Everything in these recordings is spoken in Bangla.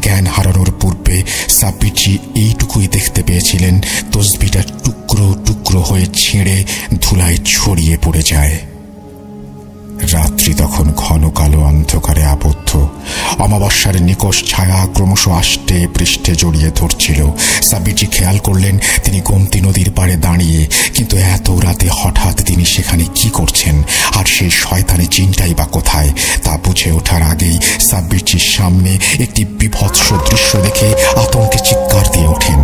জ্ঞান হারানোর পূর্বে সাব্বিরজি এইটুকুই দেখতে পেয়েছিলেন, তসবিটা টুকরো টুকরো হয়ে ছিঁড়ে ধুলায় ছড়িয়ে পড়ে যায়। রাত্রি তখন ঘন কালো অন্ধকারে আবদ্ধ। অমাবস্যার নিকষ ছায়া ক্রমশ আষ্টে পৃষ্ঠে জড়িয়ে ধরছিল। সাব্বিরজি খেয়াল করলেন তিনি গোমতী নদীর পাড়ে দাঁড়িয়ে, কিন্তু এত রাতে হঠাৎ তিনি সেখানে কি করছেন, আর সেই শয়তানি জিনটাই বা কোথায়? তা বুঝে ওঠার আগেই সাব্বিরজির সামনে একটি বিভৎস দৃশ্য দেখে আতঙ্কে চিৎকার দিয়ে ওঠেন।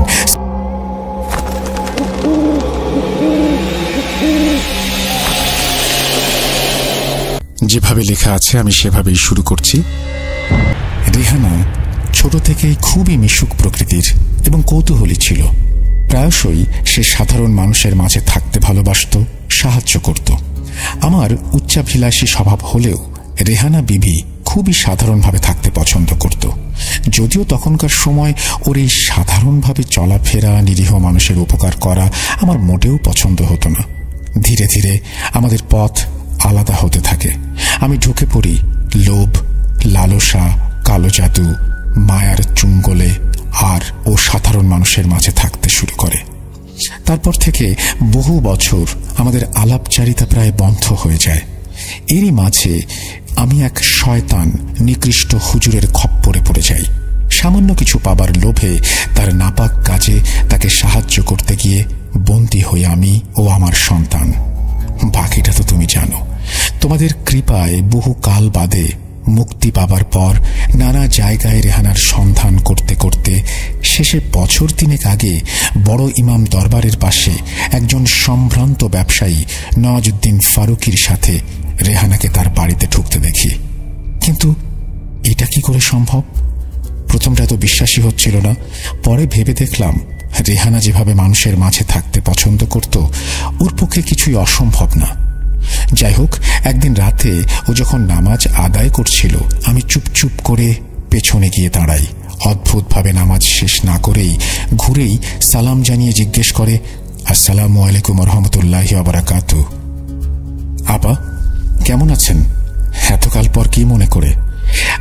যেভাবে লেখা আছে আমি সেভাবেই শুরু করছি। রেহানা ছোট থেকেই খুবই মিশুক প্রকৃতির এবং কৌতূহলী ছিল। প্রায়শই সে সাধারণ মানুষের মাঝে থাকতে ভালোবাসত, সাহায্য করত। আমার উচ্চাভিলাষী স্বভাব হলেও রেহানা বিবি খুবই সাধারণভাবে থাকতে পছন্দ করত। যদিও তখনকার সময় ওর এই সাধারণভাবে চলাফেরা, নিরীহ মানুষের উপকার করা আমার মোটেও পছন্দ হতো না। ধীরে ধীরে আমাদের পথ আলাদা হতে থাকে। আমি ঢুকে পড়ি লোভ, লালসা, কালো জাদু, মায়ার চুঙ্গলে, আর ও সাধারণ মানুষের মাঝে থাকতে শুরু করে। তারপর থেকে বহু বছর আমাদের আলাপচারিতা প্রায় বন্ধ হয়ে যায়। এরই মাঝে আমি এক শয়তান নিকৃষ্ট হুজুরের খপ্পরে পড়ে যাই। সামান্য কিছু পাবার লোভে তার নাপাক কাজে তাকে সাহায্য করতে গিয়ে বন্দী হই আমি ও আমার সন্তান। বাকিটা তো তুমি জানো। তোমাদের কৃপায় বহু কাল বাদে মুক্তি পাবার পর নানা জায়গায় রেহানার সন্ধান করতে করতে শেষে বছর 3 আগে বড় ইমাম দরবারের পাশে একজন সম্ভ্রান্ত ব্যবসায়ী নওয়াজউদ্দিন ফারুকির সাথে রেহানাকে তার বাড়িতে ঢুকতে দেখি। কিন্তু এটা কি করে সম্ভব? প্রথমটা তো বিশ্বাসই হচ্ছিল না। পরে ভেবে দেখলাম রেহানা যেভাবে মানুষের মাঝে থাকতে পছন্দ করত, ওর পক্ষে কিছুই অসম্ভব না। যাই হোক, একদিন রাতে ও যখন নামাজ আদায় করছিল, আমি চুপচুপ করে পেছনে গিয়ে দাঁড়াই। অদ্ভুতভাবে নামাজ শেষ না করেই ঘুরেই সালাম জানিয়ে জিজ্ঞেস করে, আসসালামু আলাইকুম রহমতুল্লাহি ওয়া বারাকাতুহু। আপা কেমন আছেন? এতকাল পর কি মনে করে?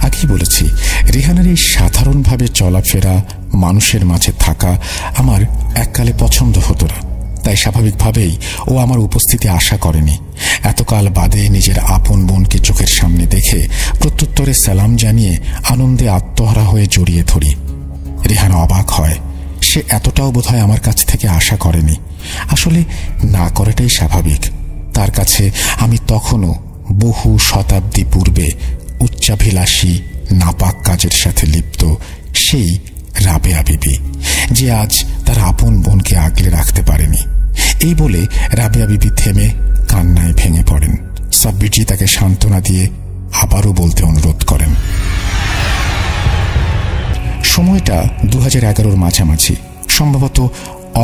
আগেই বলেছি, রেহানার এই সাধারণভাবে চলাফেরা, মানুষের মাঝে থাকা আমার এককালে পছন্দ হতো না। তাই স্বাভাবিকভাবেই ও আমার উপস্থিতি আশা করেনি। এতকাল বাদে নিজের আপন বোনকে চোখের সামনে দেখে প্রত্যুত্তরে সালাম জানিয়ে আনন্দে আত্মহারা হয়ে জড়িয়ে ধরি। রেহানা অবাক হয়। সে এতটাও বোধহয় আমার কাছ থেকে আশা করেনি। আসলে না করাটাই স্বাভাবিক। তার কাছে আমি তখনও বহু শতাব্দী পূর্বে উচ্চাভিলাষী নাপাক কাজের সাথে লিপ্ত সেই রাবেয়া বিবি, যে আজ তার আপন বোনকে আগলে রাখতে পারেনি। এই বলে রাবেয়া বিবি থেমে কান্নায় ভেঙে পড়েন। সাব্বিরজি তাকে সান্ত্বনা দিয়ে আবারও বলতে অনুরোধ করেন। সময়টা 2011-র মাঝামাঝি, সম্ভবত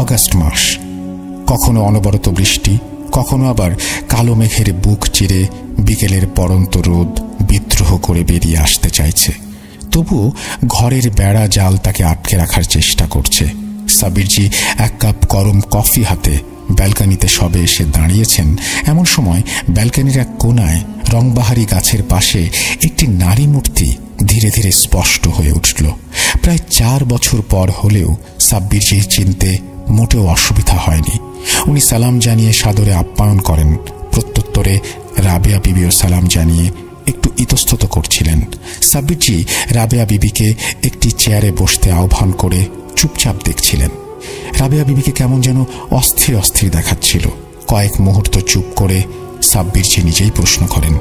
অগাস্ট মাস। কখনো অনবরত বৃষ্টি, কখনো আবার কালো মেঘের বুক চিরে বিকেলের পড়ন্ত রোদ বিদ্রোহ করে বেরিয়ে আসতে চাইছে। তবুও ঘরের বেড়া জাল তাকে আটকে রাখার চেষ্টা করছে। সাব্বিরজি এক কাপ গরম কফি হাতে ব্যালকনিতে সবে এসে দাঁড়িয়েছেন। এমন সময় ব্যালকনির এক কোনায় রংবাহারি গাছের পাশে একটি নারী মূর্তি ধীরে ধীরে স্পষ্ট হয়ে উঠল। প্রায় 4 বছর পর হলেও সাব্বিরজির চিনতে মোটেও অসুবিধা হয়নি। উনি সালাম জানিয়ে সাদরে আপ্যায়ন করেন। প্রত্যুত্তরে রাবেয়া বিবিও সালাম জানিয়ে একটু ইতস্তত করছিলেন। সাব্বিরজি রাবেয়া বিবিকে একটি চেয়ারে বসতে আহ্বান করে চুপচাপ দেখছিলেন। রাবেয়া বিবিকে কেমন যেন অস্থির অস্থির দেখাচ্ছিল। কয়েক মুহূর্ত চুপ করে সাব্বিরজি নিজেই প্রশ্ন করেন,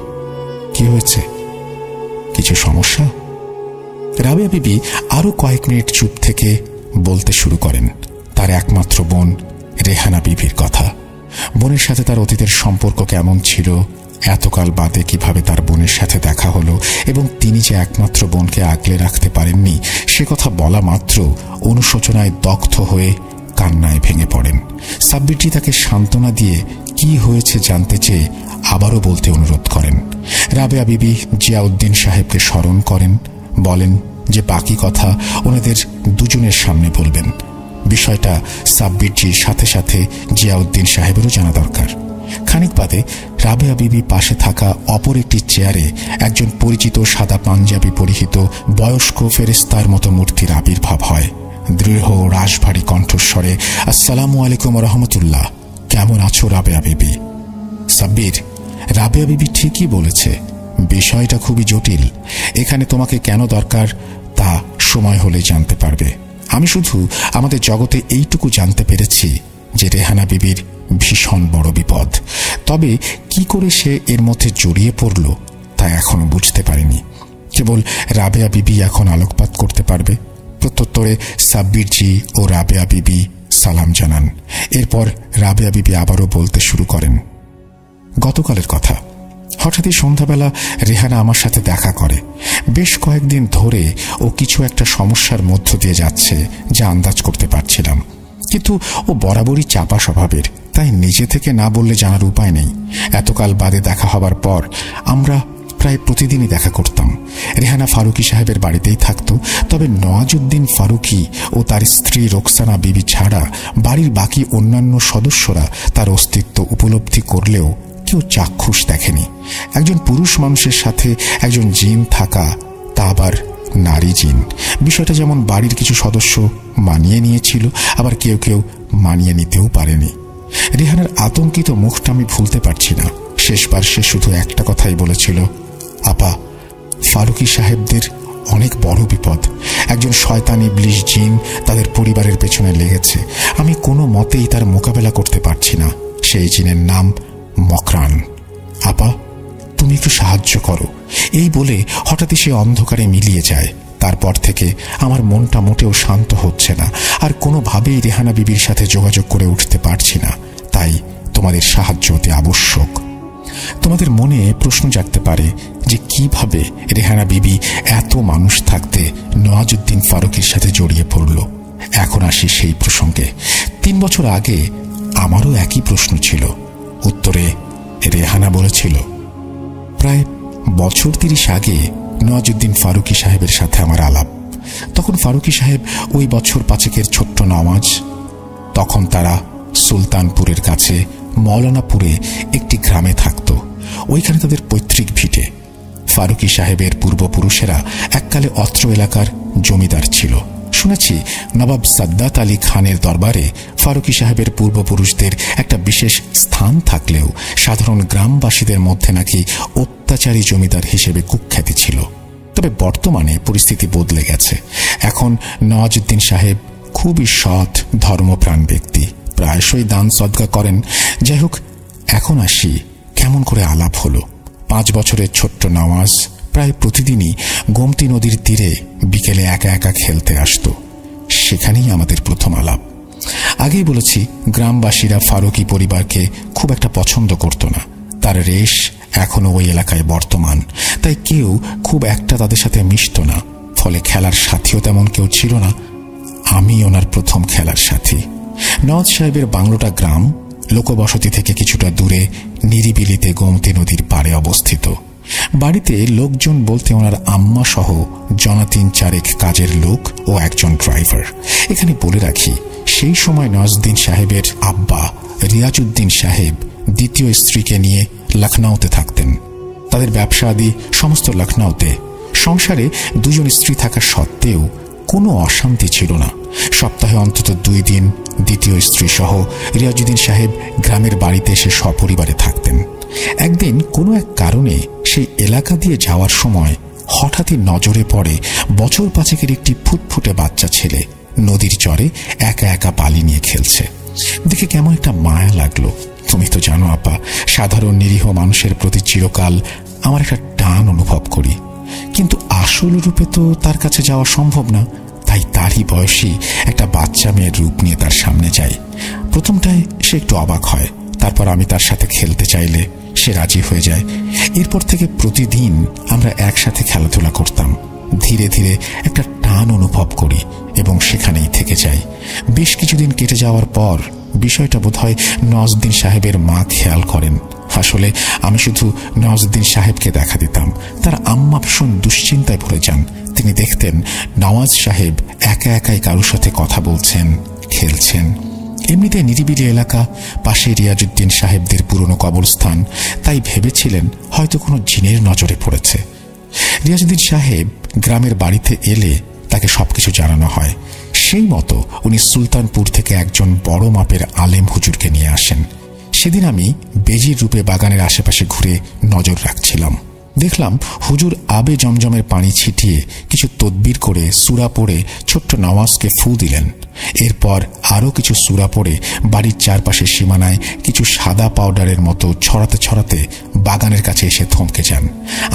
কি হয়েছে? কিছু সমস্যা? রাবেয়া বিবি আরো কয়েক মিনিট চুপ থেকে বলতে শুরু করেন তার একমাত্র বোন রেহানা বিবির কথা। বোনের সাথে তার অতীতের সম্পর্ক কেমন ছিল, এতকাল বাদে কিভাবে তার বোনের সাথে দেখা হলো, এবং তিনি যে একমাত্র বোনকে আগলে রাখতে পারেননি সে কথা বলা মাত্র অনুশোচনায় দগ্ধ হয়ে কান্নায় ভেঙে পড়েন। সাব্বিরজি তাকে সান্ত্বনা দিয়ে কি হয়েছে জানতে চেয়ে আবারও বলতে অনুরোধ করেন। রাবেয়া বিবি জিয়াউদ্দিন সাহেবকে স্মরণ করেন, বলেন যে বাকি কথা ওনাদের দুজনের সামনে বলবেন। বিষয়টা সাব্বিরজির সাথে সাথে জিয়াউদ্দিন সাহেবেরও জানা দরকার। খানিক বাদে রাবেয়া বিবি পাশে থাকা অপর একটি চেয়ারে একজন পরিচিত সাদা পাঞ্জাবি পরিহিত বয়স্ক ফেরেশতার মতো মূর্তির আবির্ভাব হয়। দৃঢ় রাশভারী কণ্ঠস্বরে, আসসালামু আলাইকুম রহমতুল্লাহ, কেমন আছো রাবেয়া বিবি? সাব্বির, রাবেয়া বিবি ঠিকই বলেছে, বিষয়টা খুবই জটিল। এখানে তোমাকে কেন দরকার তা সময় হলে জানতে পারবে। আমি শুধু আমাদের জগতে এইটুকু জানতে পেরেছি যে রেহানা বিবির ভীষণ বড় বিপদ। তবে কি করে সে এর মধ্যে জড়িয়ে পড়ল তা এখনো বুঝতে পারিনি। কেবল রাবেয়া বিবি এখন আলোকপাত করতে পারবে। প্রত্যুত্তরে সাব্বির জি ও রাবেয়া বিবি সালাম জানান। এরপর রাবেয়া বিবি আবারও বলতে শুরু করেন, গতকালের কথা। হঠাৎই সন্ধ্যাবেলা রেহানা আমার সাথে দেখা করে। বেশ কয়েকদিন ধরে ও কিছু একটা সমস্যার মধ্য দিয়ে যাচ্ছে যা আন্দাজ করতে পারছিলাম, কিন্তু ও বরাবরই চাপা স্বভাবের, তাই নিজে থেকে না বললে জানার উপায় নেই। এতকাল বাদে দেখা হবার পর আমরা প্রায় প্রতিদিনই দেখা করতাম। রেহানা ফারুকি সাহেবের বাড়িতেই থাকত। তবে নওয়াজউদ্দিন ফারুকি ও তার স্ত্রী রোকসানা বিবি ছাড়া বাড়ির বাকি অন্যান্য সদস্যরা তার অস্তিত্ব উপলব্ধি করলেও কেউ চাক্ষুষ দেখেনি। একজন পুরুষ মানুষের সাথে একজন জিন থাকা, তা আবার নারী জিন। বিষয়টা যেমন বাড়ির কিছু সদস্য মানিয়ে নিয়েছিল, আবার কেউ কেউ মানিয়ে নিতেও পারেনি। রেহানার আতঙ্কিত মুখটা আমি ভুলতে পারছি না। শেষবার সে শুধু একটা কথাই বলেছিল, আপা, ফারুকি সাহেবদের অনেক বড় বিপদ। একজন শয়তান ইবলিশ জিন তাদের পরিবারের পেছনে লেগেছে। আমি কোনো মতেই তার মোকাবেলা করতে পারছি না। সেই জিনের নাম মকরান। আপা, তুমি একটু সাহায্য করো। এই বলে হঠাৎই সে অন্ধকারে মিলিয়ে যায়। তারপর থেকে আমার মনটা মোটেও শান্ত হচ্ছে না, আর কোনোভাবেই রেহানা বিবির সাথে যোগাযোগ করে উঠতে পারছি না। তাই তোমাদের সাহায্য অতি আবশ্যক। তোমাদের মনে প্রশ্ন জাগতে পারে যে কিভাবে রেহানা বিবি এত মানুষ থাকতে নওয়াজউদ্দিন ফারুকির সাথে জড়িয়ে পড়ল। এখন আসি সেই প্রসঙ্গে। 3 বছর আগে আমারও একই প্রশ্ন ছিল। উত্তরে রেহানা বলেছিল, প্রায় বছর 30 আগে নওয়াজউদ্দিন ফারুকি সাহেবের সাথে আমার আলাপ। তখন ফারুকি সাহেব ওই বছর 5 ছোট্ট নওয়াজ। তখন তারা সুলতানপুরের কাছে মৌলানাপুরে একটি গ্রামে থাকত। ওইখানে তাদের পৈতৃক ভিটে। ফারুকি সাহেবের পূর্বপুরুষেরা এককালে অত্র এলাকার জমিদার ছিল। শুনেছি নবাব সাদ্দাত আলী খানের দরবারে ফারুকি সাহেবের পূর্বপুরুষদের একটা বিশেষ স্থান থাকলেও সাধারণ গ্রামবাসীদের মধ্যে নাকি অত্যাচারী জমিদার হিসেবে কুখ্যাতি ছিল। তবে বর্তমানে পরিস্থিতি বদলে গেছে। এখন নওয়াজউদ্দিন সাহেব খুবই সৎ, ধর্মপ্রাণ ব্যক্তি, প্রায়শই দান সদকা করেন। যাই হোক, এখন আসি কেমন করে আলাপ হলো। 5 বছরের ছোট্ট নওয়াজ প্রায় প্রতিদিনই গোমতী নদীর তীরে বিকেলে একা একা খেলতে আসত। সেখানেই আমাদের প্রথম আলাপ। আগেই বলেছি, গ্রামবাসীরা ফারুকি পরিবারকে খুব একটা পছন্দ করত না। তার রেশ এখনো ওই এলাকায় বর্তমান, তাই কেউ খুব একটা তাদের সাথে মিশত না। ফলে খেলার সাথীও তেমন কেউ ছিল না। আমি ওনার প্রথম খেলার সাথী। নওয়াজ সাহেবের বাংলোটা গ্রাম, লোকবসতি থেকে কিছুটা দূরে নিরিবিলিতে গোমতী নদীর পাড়ে অবস্থিত। বাড়িতে লোকজন বলতে ওনার আম্মা সহ জনা 3-4 কাজের লোক ও একজন ড্রাইভার। এখানে বলে রাখি, সেই সময় নওয়াজউদ্দিন সাহেবের আব্বা রিয়াজউদ্দিন সাহেব দ্বিতীয় স্ত্রীকে নিয়ে লখনৌতে থাকতেন। তাদের ব্যবসা আদি সমস্ত লখনৌতে। সংসারে 2 স্ত্রী থাকা সত্ত্বেও কোনো অশান্তি ছিল না। সপ্তাহে অন্তত 2 দিন দ্বিতীয় স্ত্রী সহ রিয়াজউদ্দিন সাহেব গ্রামের বাড়িতে এসে সপরিবারে থাকতেন। একদিন কোনো এক কারণে সেই এলাকা দিয়ে যাওয়ার সময় হঠাৎই নজরে পড়ে বছর 5 একটি ফুটফুটে বাচ্চা ছেলে নদীর চরে একা একা বালি নিয়ে খেলছে। দেখে কেমন একটা মায়া লাগলো। তুমি তো জানো আপা, সাধারণ নিরীহ মানুষের প্রতি চিরকাল আমার একটা টান অনুভব করি, কিন্তু আসল রূপে তো তার কাছে যাওয়া সম্ভব না। তাই তারই বয়সী একটা বাচ্চা মেয়ের রূপ নিয়ে তার সামনে যাই। প্রথমটায় সে একটু অবাক হয়, তারপর আমি তার সাথে খেলতে চাইলে সে রাজি হয়ে যায়। এরপর থেকে প্রতিদিন আমরা একসাথে খেলাধুলা করতাম। ধীরে ধীরে একটা টান অনুভব করি এবং সেখানেই থেকে যাই। বেশ কিছুদিন কেটে যাওয়ার পর বিষয়টা বোধহয় নওয়াজউদ্দিন সাহেবের মা খেয়াল করেন। আসলে আমি শুধু নওয়াজউদ্দিন সাহেবকে দেখা দিতাম। তার আম্মা ভীষণ দুশ্চিন্তায় ভরে যান। তিনি দেখতেন নওয়াজ সাহেব একা একাই কারোর সাথে কথা বলছেন, খেলছেন। এমনিতে নিরিবিলি এলাকা, পাশে রিয়াজউদ্দিন সাহেবদের পুরনো কবরস্থান, তাই ভেবেছিলেন হয়তো কোনো জিনের নজরে পড়েছে। রিয়াজউদ্দিন সাহেব গ্রামের বাড়িতে এলে তাকে সবকিছু জানানো হয়। সেই মতো উনি সুলতানপুর থেকে একজন বড় মাপের আলেম হুজুরকে নিয়ে আসেন। সেদিন আমি বেজির রূপে বাগানের আশেপাশে ঘুরে নজর রাখছিলাম। দেখলাম হুজুর আবে জমজমের পানি ছিটিয়ে কিছু তদবির করে সূরা পড়ে ছোট্ট নওয়াজকে ফু দিলেন। এরপর আরও কিছু সূরা পড়ে বাড়ির চারপাশে সীমানায় কিছু সাদা পাউডারের মতো ছড়াতে ছড়াতে বাগানের কাছে এসে থমকে যান।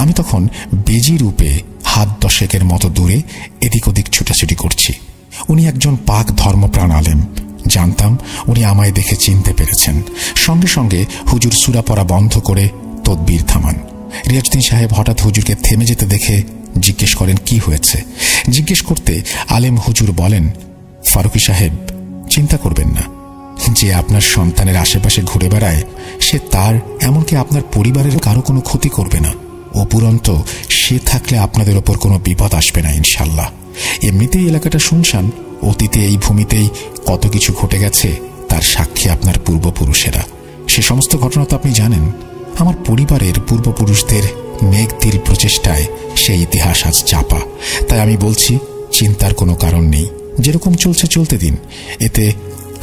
আমি তখন বেজি রূপে হাত 10 মতো দূরে এদিক ওদিক ছুটাছুটি করছি। উনি একজন পাক ধর্মপ্রাণ আলেম। জানতাম উনি আমায় দেখে চিনতে পেরেছেন। সঙ্গে সঙ্গে হুজুর সূরা পড়া বন্ধ করে তদবির থামান। রিয়াজউদ্দিন সাহেব হঠাৎ হুজুরকে থেমে যেতে দেখে জিজ্ঞেস করেন কি হয়েছে। জিজ্ঞেস করতে আলেম হুজুর বলেন, ফারুকী সাহেব, চিন্তা করবেন না। যে আপনার সন্তানের আশেপাশে ঘুরে বেড়ায় সে তার, এমনকি আপনার পরিবারের কারো কোনো ক্ষতি করবে না। উপরন্তু সে থাকলে আপনাদের ওপর কোনো বিপদ আসবে না ইনশাল্লাহ। এমনিতেই এলাকাটা শুনশান। অতীতে এই ভূমিতেই কত কিছু ঘটে গেছে তার সাক্ষী আপনার পূর্বপুরুষেরা। সে সমস্ত ঘটনা তো আপনি জানেন। আমার পরিবারের পূর্বপুরুষদের নেকদিল প্রচেষ্টায় সেই ইতিহাস আজ চাপা। তাই আমি বলছি, চিন্তার কোনো কারণ নেই। যেরকম চলছে চলতে দিন, এতে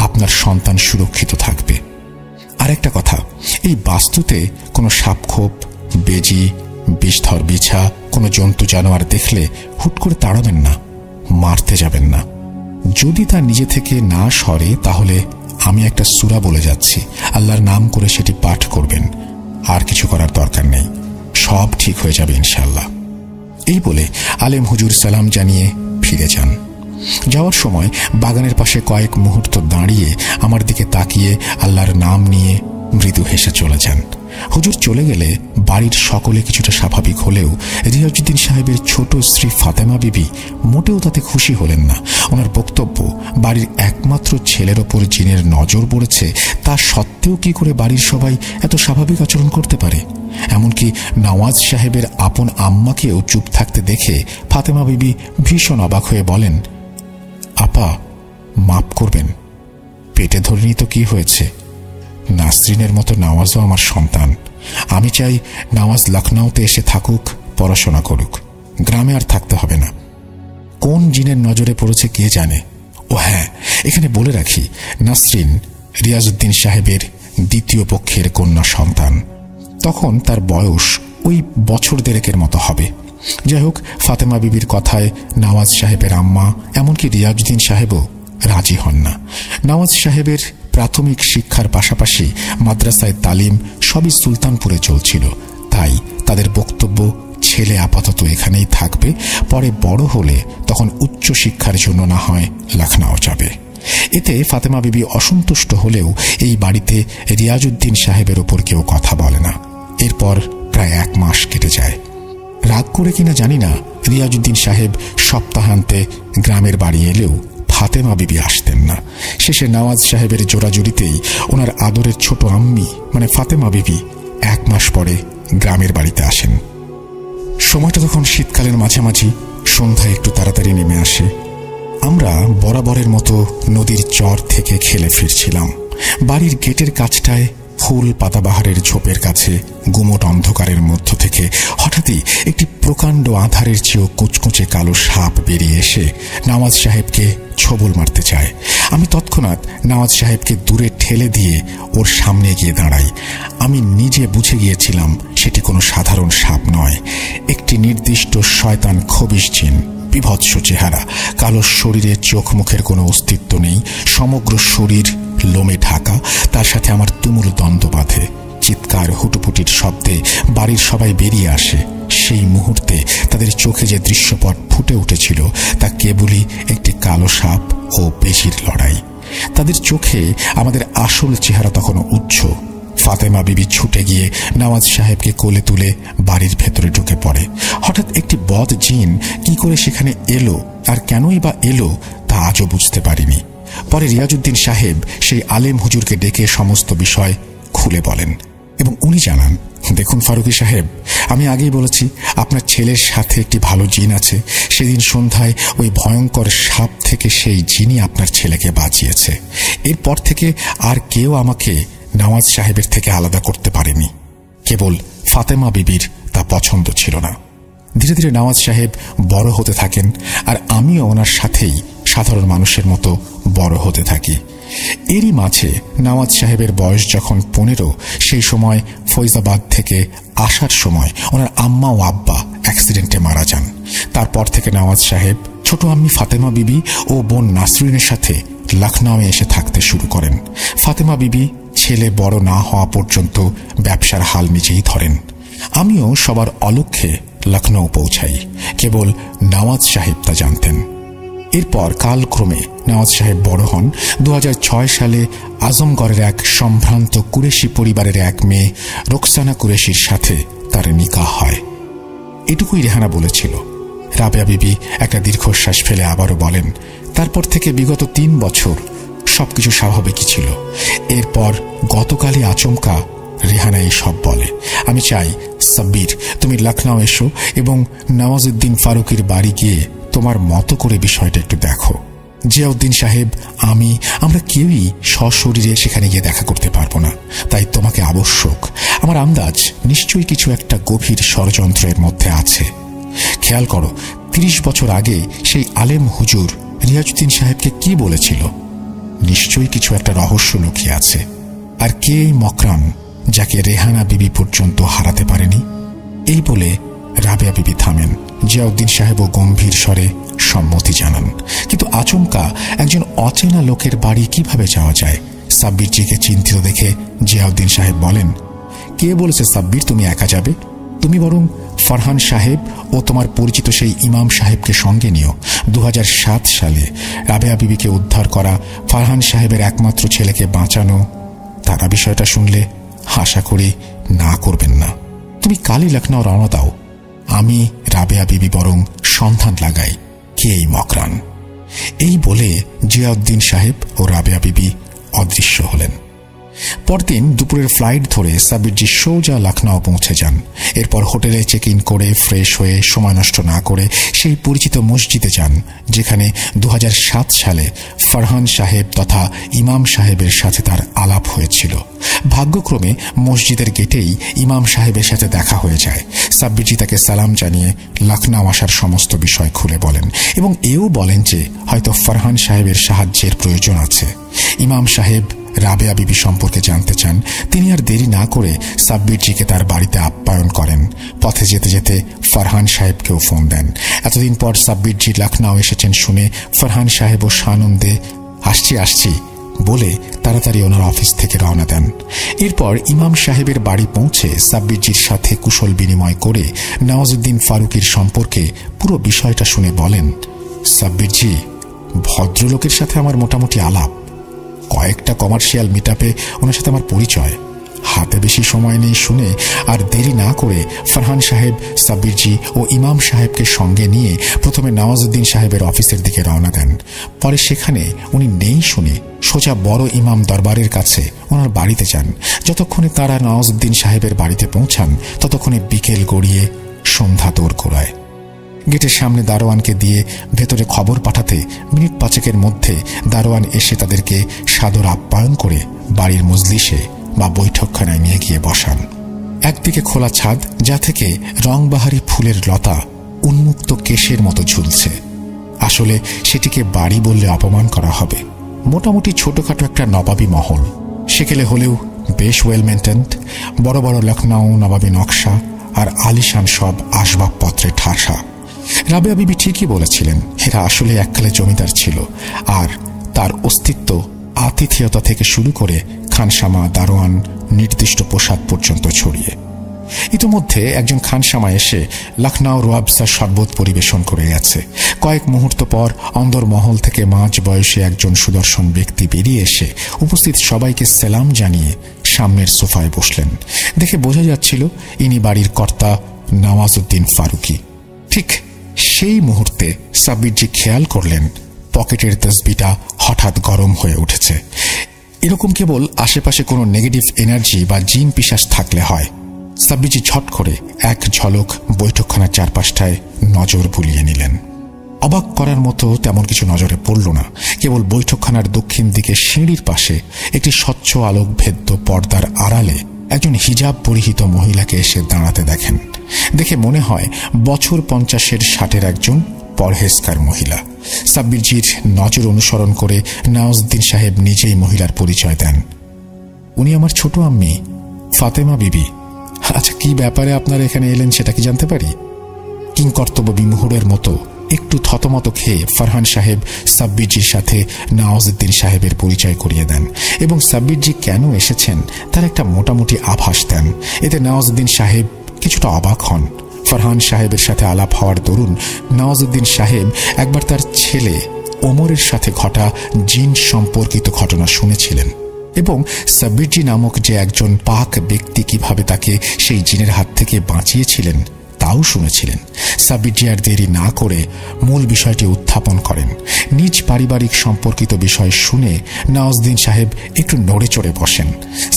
আপনার সন্তান সুরক্ষিত থাকবে। আর একটা কথা, এই বাস্তুতে কোনো সাপখোপ, বেজি, বিষধর বিছা, কোনো জন্তু জানোয়ার দেখলে হুট করে তাড়াবেন না, মারতে যাবেন না। যদি তা নিজে থেকে না সরে তাহলে আমি একটা সূরা বলে যাচ্ছি, আল্লাহর নাম করে সেটি পাঠ করবেন। আর কিছু করার দরকার নেই, সব ঠিক হয়ে যাবে ইনশাল্লাহ। এই বলে আলেম হুজুর সালাম জানিয়ে ফিরে যান। যাওয়ার সময় বাগানের পাশে কয়েক মুহূর্ত দাঁড়িয়ে আমার দিকে তাকিয়ে আল্লাহর নাম নিয়ে মৃদু হেসে চলে যান। হুজুর চলে গেলে বাড়ির সকলে কিছুটা স্বাভাবিক হলেও রিয়াজউদ্দিন সাহেবের ছোট স্ত্রী ফাতেমা বিবি মোটেও তাতে খুশি হলেন না। ওনার বক্তব্য, বাড়ির একমাত্র ছেলের ওপর জিনের নজর পড়েছে, তা সত্ত্বেও কি করে বাড়ির সবাই এত স্বাভাবিক আচরণ করতে পারে। এমনকি নওয়াজ সাহেবের আপন আম্মাকেও চুপ থাকতে দেখে ফাতেমা বিবি ভীষণ অবাক হয়ে বলেন, আপা, মাপ করবেন, পেটে ধরিনি তো কি হয়েছে? নাসরিনের মতো নওয়াজও আমার সন্তান। আমি চাই নওয়াজ লখনৌতে এসে থাকুক, পড়াশোনা করুক, গ্রামে আর থাকতে হবে না। কোন জিনের নজরে পড়েছে কে জানে। ও হ্যাঁ, এখানে বলে রাখি, নাসরিন রিয়াজউদ্দিন সাহেবের দ্বিতীয় পক্ষের কন্যা সন্তান। তখন তার বয়স ওই বছর দেড়েকের মতো হবে। যাই হোক, ফাতেমা বিবির কথায় নওয়াজ সাহেবের আম্মা, এমনকি রিয়াজউদ্দিন সাহেবও রাজি হন না। নওয়াজ সাহেবের প্রাথমিক শিক্ষার পাশাপাশি মাদ্রাসায় তালিম সবই সুলতানপুরে চলছিল। তাই তাদের বক্তব্য, ছেলে আপাতত এখানেই থাকবে, পরে বড় হলে তখন উচ্চ শিক্ষার জন্য না হয় লখনউ যাবে। এতে ফাতেমা বিবি অসন্তুষ্ট হলেও এই বাড়িতে রিয়াজউদ্দিন সাহেবের ওপর কেউ কথা বলে না। এরপর প্রায় 1 মাস কেটে যায়। রাগ করে কিনা জানি না, রিয়াজউদ্দিন সাহেব সপ্তাহান্তে গ্রামের বাড়ি এলেও ফাতেমা বিবি আসতেন না। শেষে নওয়াজ সাহেবের জোড়াজুড়িতেই ওনার আদরের ছোট আম্মি মানে ফাতেমা বিবি 1 মাস পরে গ্রামের বাড়িতে আসেন। সময়টা তখন শীতকালের মাঝামাঝি, সন্ধ্যায় একটু তাড়াতাড়ি নেমে আসে। আমরা বরাবরের মতো নদীর চর থেকে খেলে ফিরছিলাম। বাড়ির গেটের কাছটায় ফুল পাতাবাহারের ঝোপের কাছে গুমোট অন্ধকারের মধ্য থেকে হঠাৎই একটি প্রকাণ্ড আঁধারের চেয়েও কুচকুচে কালো সাপ বেরিয়ে এসে নওয়াজ সাহেবকে ছোবল মারতে চায়। আমি তৎক্ষণাৎ নওয়াজ সাহেবকে দূরে ঠেলে দিয়ে ওর সামনে গিয়ে দাঁড়াই। আমি নিজে বুঝে গিয়েছিলাম সেটি কোনো সাধারণ সাপ নয়, একটি নির্দিষ্ট শয়তান খবিশ জিন। বিভৎস চেহারা, কালো শরীরে চোখ মুখের কোনো অস্তিত্ব নেই, সমগ্র শরীর লোমে ঢাকা। তার সাথে আমার তুমুল দ্বন্দ্ব বাঁধে। চিৎকার, হুটুপুটির শব্দে বাড়ির সবাই বেরিয়ে আসে। সেই মুহূর্তে তাদের চোখে যে দৃশ্যপট ফুটে উঠেছিল তা কেবলই একটি কালো সাপ ও পেশির লড়াই। তাদের চোখে আমাদের আসল চেহারা তখন উজ্জ্বল। ফাতেমা বিবি ছুটে গিয়ে নওয়াজ সাহেবকে কোলে তুলে বাড়ির ভেতরে ঢুকে পড়ে। হঠাৎ একটি বদ জিন কি করে সেখানে এলো আর কেনই বা এলো তা আজও বুঝতে পারিনি। পরে রিয়াজউদ্দিন সাহেব সেই আলেম হুজুরকে ডেকে সমস্ত বিষয় খুলে বলেন। এবং উনি জানান, দেখুন ফারুকী সাহেব, আমি আগেই বলেছি আপনার ছেলের সাথে একটি ভালো জিন আছে। সেদিন সন্ধ্যায় ওই ভয়ঙ্কর সাপ থেকে সেই জিনই আপনার ছেলেকে বাঁচিয়েছে। এরপর থেকে আর কেউ আমাকে নওয়াজ সাহেবের থেকে আলাদা করতে পারেনি। কেবল ফাতেমা বিবির তা পছন্দ ছিল না। ধীরে ধীরে নওয়াজ সাহেব বড় হতে থাকেন, আর আমিও ওনার সাথেই সাধারণ মানুষের মতো বড় হতে থাকি। এরই মাঝে নওয়াজ সাহেবের বয়স যখন 15, সেই সময় ফৈজাবাদ থেকে আসার সময় ওনার আম্মা ও আব্বা অ্যাক্সিডেন্টে মারা যান। তারপর থেকে নওয়াজ সাহেব ছোট আম্মি ফাতেমা বিবি ও বোন নাসরিনের সাথে লখনৌয়ে এসে থাকতে শুরু করেন। ফাতেমা বিবি ছেলে বড় না হওয়া পর্যন্ত ব্যবসার হাল নিজেই ধরেন। আমিও সবার অলক্ষ্যে লখনৌ পৌঁছাই, কেবল নওয়াজ সাহেব তা জানতেন। এরপর কালক্রমে নওয়াজ সাহেব বড় হন। 2006 সালে আজমগড়ের এক সম্ভ্রান্ত কুরেশি পরিবারের এক মেয়ে রোকসানা কুরেশির সাথে তার নিকাহ হয়। এটুকুই রেহানা বলেছিল। রাবেয়া বিবি একটা দীর্ঘশ্বাস ফেলে আবারও বলেন, তারপর থেকে বিগত 3 বছর সবকিছু স্বাভাবিকই ছিল। এরপর গতকালই আচমকা রেহানা এই সব বলে। আমি চাই সাব্বির, তুমি লখনৌ এসো এবং নওয়াজউদ্দিন ফারুকীর বাড়ি গিয়ে তোমার মতো করে বিষয়টা একটু দেখো। জিয়াউদ্দিন সাহেব, আমরা কেউই সশরীরে সেখানে গিয়ে দেখা করতে পারবো না, তাই তোমাকে আবশ্যক। আমার আন্দাজ নিশ্চয়ই কিছু একটা গভীর ষড়যন্ত্রের মধ্যে আছে। খেয়াল করো, 30 বছর আগে সেই আলেম হুজুর রিয়াজউদ্দিন সাহেবকে কি বলেছিল? নিশ্চয়ই কিছু একটা রহস্য লুকিয়ে আছে। আর কে এই মকরান, যাকে রেহানা বিবি পর্যন্ত হারাতে পারেনি? এই বলে রাবেয়া বিবি থামেন। জিয়াউদ্দিন সাহেবও গম্ভীর স্বরে সম্মতি জানান। কিন্তু আচমকা একজন অচেনা লোকের বাড়ি কিভাবে যাওয়া যায়? সাব্বিরজিকে চিন্তিত দেখে জিয়াউদ্দিন সাহেব বলেন, কে বলেছে সাব্বির তুমি একা যাবে? তুমি বরং ফরহান সাহেব ও তোমার পরিচিত সেই ইমাম সাহেবকে সঙ্গে নিও। 2007 সালে রাবেয়া বিবিকে উদ্ধার করা, ফরহান সাহেবের একমাত্র ছেলেকে বাঁচানো, তারা বিষয়টা শুনলে আশা করি না করবেন না। তুমি কালই লখনৌ রওনা দাও। আমি রাবেয়া বিবি বরং সন্ধান লাগাই কে এই মকরান। এই বলে জিয়াউদ্দিন সাহেব ও রাবেয়া বিবি অদৃশ্য হলেন। পরদিন দুপুরের ফ্লাইট ধরে সাব্বিরজি সোজা লখনৌ পৌঁছে যান। এরপর হোটেলে চেক ইন করে ফ্রেশ হয়ে সময় নষ্ট না করে সেই পরিচিত মসজিদে যান, যেখানে 2007 সালে ফরহান সাহেব তথা ইমাম সাহেবের সাথে তার আলাপ হয়েছিল। ভাগ্যক্রমে মসজিদের গেটেই ইমাম সাহেবের সাথে দেখা হয়ে যায়। সাব্বিরজি তাকে সালাম জানিয়ে লখনৌ আসার সমস্ত বিষয় খুলে বলেন এবং এও বলেন যে হয়তো ফরহান সাহেবের সাহায্যের প্রয়োজন আছে। ইমাম সাহেব রাবেয়া বিবি সম্পর্কে জানতে চান। তিনি আর দেরি না করে সাব্বিরজিকে তার বাড়িতে আপ্যায়ন করেন। পথে যেতে যেতে ফরহান সাহেবকেও ফোন দেন। এতদিন পর সাব্বিরজি লখনৌ এসেছেন শুনে ফরহান সাহেবও সানন্দে আসছি বলে তাড়াতাড়ি ওনার অফিস থেকে রওনা দেন। এরপর ইমাম সাহেবের বাড়ি পৌঁছে সাব্বিরজির সাথে কুশল বিনিময় করে নওয়াজউদ্দিন ফারুকীর সম্পর্কে পুরো বিষয়টা শুনে বলেন, সাব্বিরজি, ভদ্রলোকের সাথে আমার মোটামুটি আলাপ, কয়েকটা কমার্শিয়াল মিটআপে ওনার সাথে আমার পরিচয়। হাতে বেশি সময় নেই শুনে আর দেরি না করে ফরহান সাহেব সাব্বিরজি ও ইমাম সাহেবকে সঙ্গে নিয়ে প্রথমে নওয়াজউদ্দিন সাহেবের অফিসের দিকে রওনা দেন। পরে সেখানে উনি নেই শুনে সোজা বড় ইমাম দরবারের কাছে ওনার বাড়িতে যান। যতক্ষণে তারা নওয়াজউদ্দিন সাহেবের বাড়িতে পৌঁছান ততক্ষণে বিকেল গড়িয়ে সন্ধ্যা দোর গোড়ায়। গেটের সামনে দারোয়ানকে দিয়ে ভেতরে খবর পাঠাতে মিনিট 5 মধ্যে দারোয়ান এসে তাদেরকে সাদর আপ্যায়ন করে বাড়ির মজলিসে বা বৈঠকখানায় নিয়ে গিয়ে বসান। একদিকে খোলা ছাদ, যা থেকে রংবাহারি ফুলের লতা উন্মুক্ত কেশের মতো ঝুলছে। আসলে সেটিকে বাড়ি বললে অপমান করা হবে। মোটামুটি ছোটখাটো একটা নবাবী মহল, সেকেলে হলেও বেশ ওয়েল মেনটেন্ড। বড় বড় লখনৌ নবাবী নকশা আর আলিশান সব আসবাবপত্রে ঠাসা। রাবেয়া বিবি ঠিকই বলেছিলেন, এরা আসলে এককালে জমিদার ছিল, আর তার অস্তিত্ব আতিথেয়তা থেকে শুরু করে খানসামা, দারোয়ান, নির্দিষ্ট পোশাক পর্যন্ত ছড়িয়ে। ইতিমধ্যে একজন খানসামা এসে লখনৌ রুয়াবজা শরবত পরিবেশন করে গেছে। কয়েক মুহূর্ত পর অন্দরমহল থেকে মাঝ বয়সী একজন সুদর্শন ব্যক্তি বেরিয়ে এসে উপস্থিত সবাইকে সালাম জানিয়ে সামনের সোফায় বসলেন। দেখে বোঝা যাচ্ছিল ইনি বাড়ির কর্তা নওয়াজউদ্দিন ফারুকী। ঠিক সেই মুহূর্তে সাব্বিরজি খেয়াল করলেন পকেটের তসবিটা হঠাৎ গরম হয়ে উঠেছে। এরকম কেবল আশেপাশে কোনো নেগেটিভ এনার্জি বা জিন পিশাচ থাকলে হয়। সাব্বিরজি ঝট করে এক ঝলক বৈঠকখানার চারপাশটায় নজর বুলিয়ে নিলেন। অবাক করার মতো তেমন কিছু নজরে পড়ল না। কেবল বৈঠকখানার দক্ষিণ দিকে সিঁড়ির পাশে একটি স্বচ্ছ আলোক ভেদ্য পর্দার আড়ালে একজন হিজাব পরিহিত মহিলাকে এসে দাঁড়াতে দেখেন। দেখে মনে হয় বছর 50-60-এর একজন পরহেজগার মহিলা। সাব্বিরজির নজর অনুসরণ করে নওয়াজউদ্দিন সাহেব নিজেই মহিলার পরিচয় দেন। উনি আমার ছোট আম্মি ফাতেমা বিবি। আচ্ছা, কি ব্যাপারে আপনারা এখানে এলেন সেটা কি জানতে পারি? কিংকর্তব্য বিমুহুরের মতো একটু থতমত খেয়ে ফারহান সাহেব সাব্বিরজির সাথে নওয়াজউদ্দিন সাহেবের পরিচয় করিয়ে দেন এবং সাব্বিরজি কেন এসেছেন তার একটা মোটামুটি আভাস দেন। এতে নওয়াজউদ্দিন সাহেব কিছুটা অবাক হন। ফারহান সাহেবের সাথে আলাপ হওয়ার দরুন নওয়াজউদ্দিন সাহেব একবার তার ছেলে ওমরের সাথে ঘটা জিন সম্পর্কিত ঘটনা শুনেছিলেন এবং সাব্বিরজি নামক যে একজন পাক ব্যক্তি কিভাবে তাকে সেই জিনের হাত থেকে বাঁচিয়েছিলেন তাও শুনেছিলেন। সাব্বিরজি আর দেরি না করে মূল বিষয়টি উত্থাপন করেন। নিজ পারিবারিক সম্পর্কিত বিষয় শুনে নওয়াজউদ্দিন সাহেব একটু নড়ে চড়ে বসেন।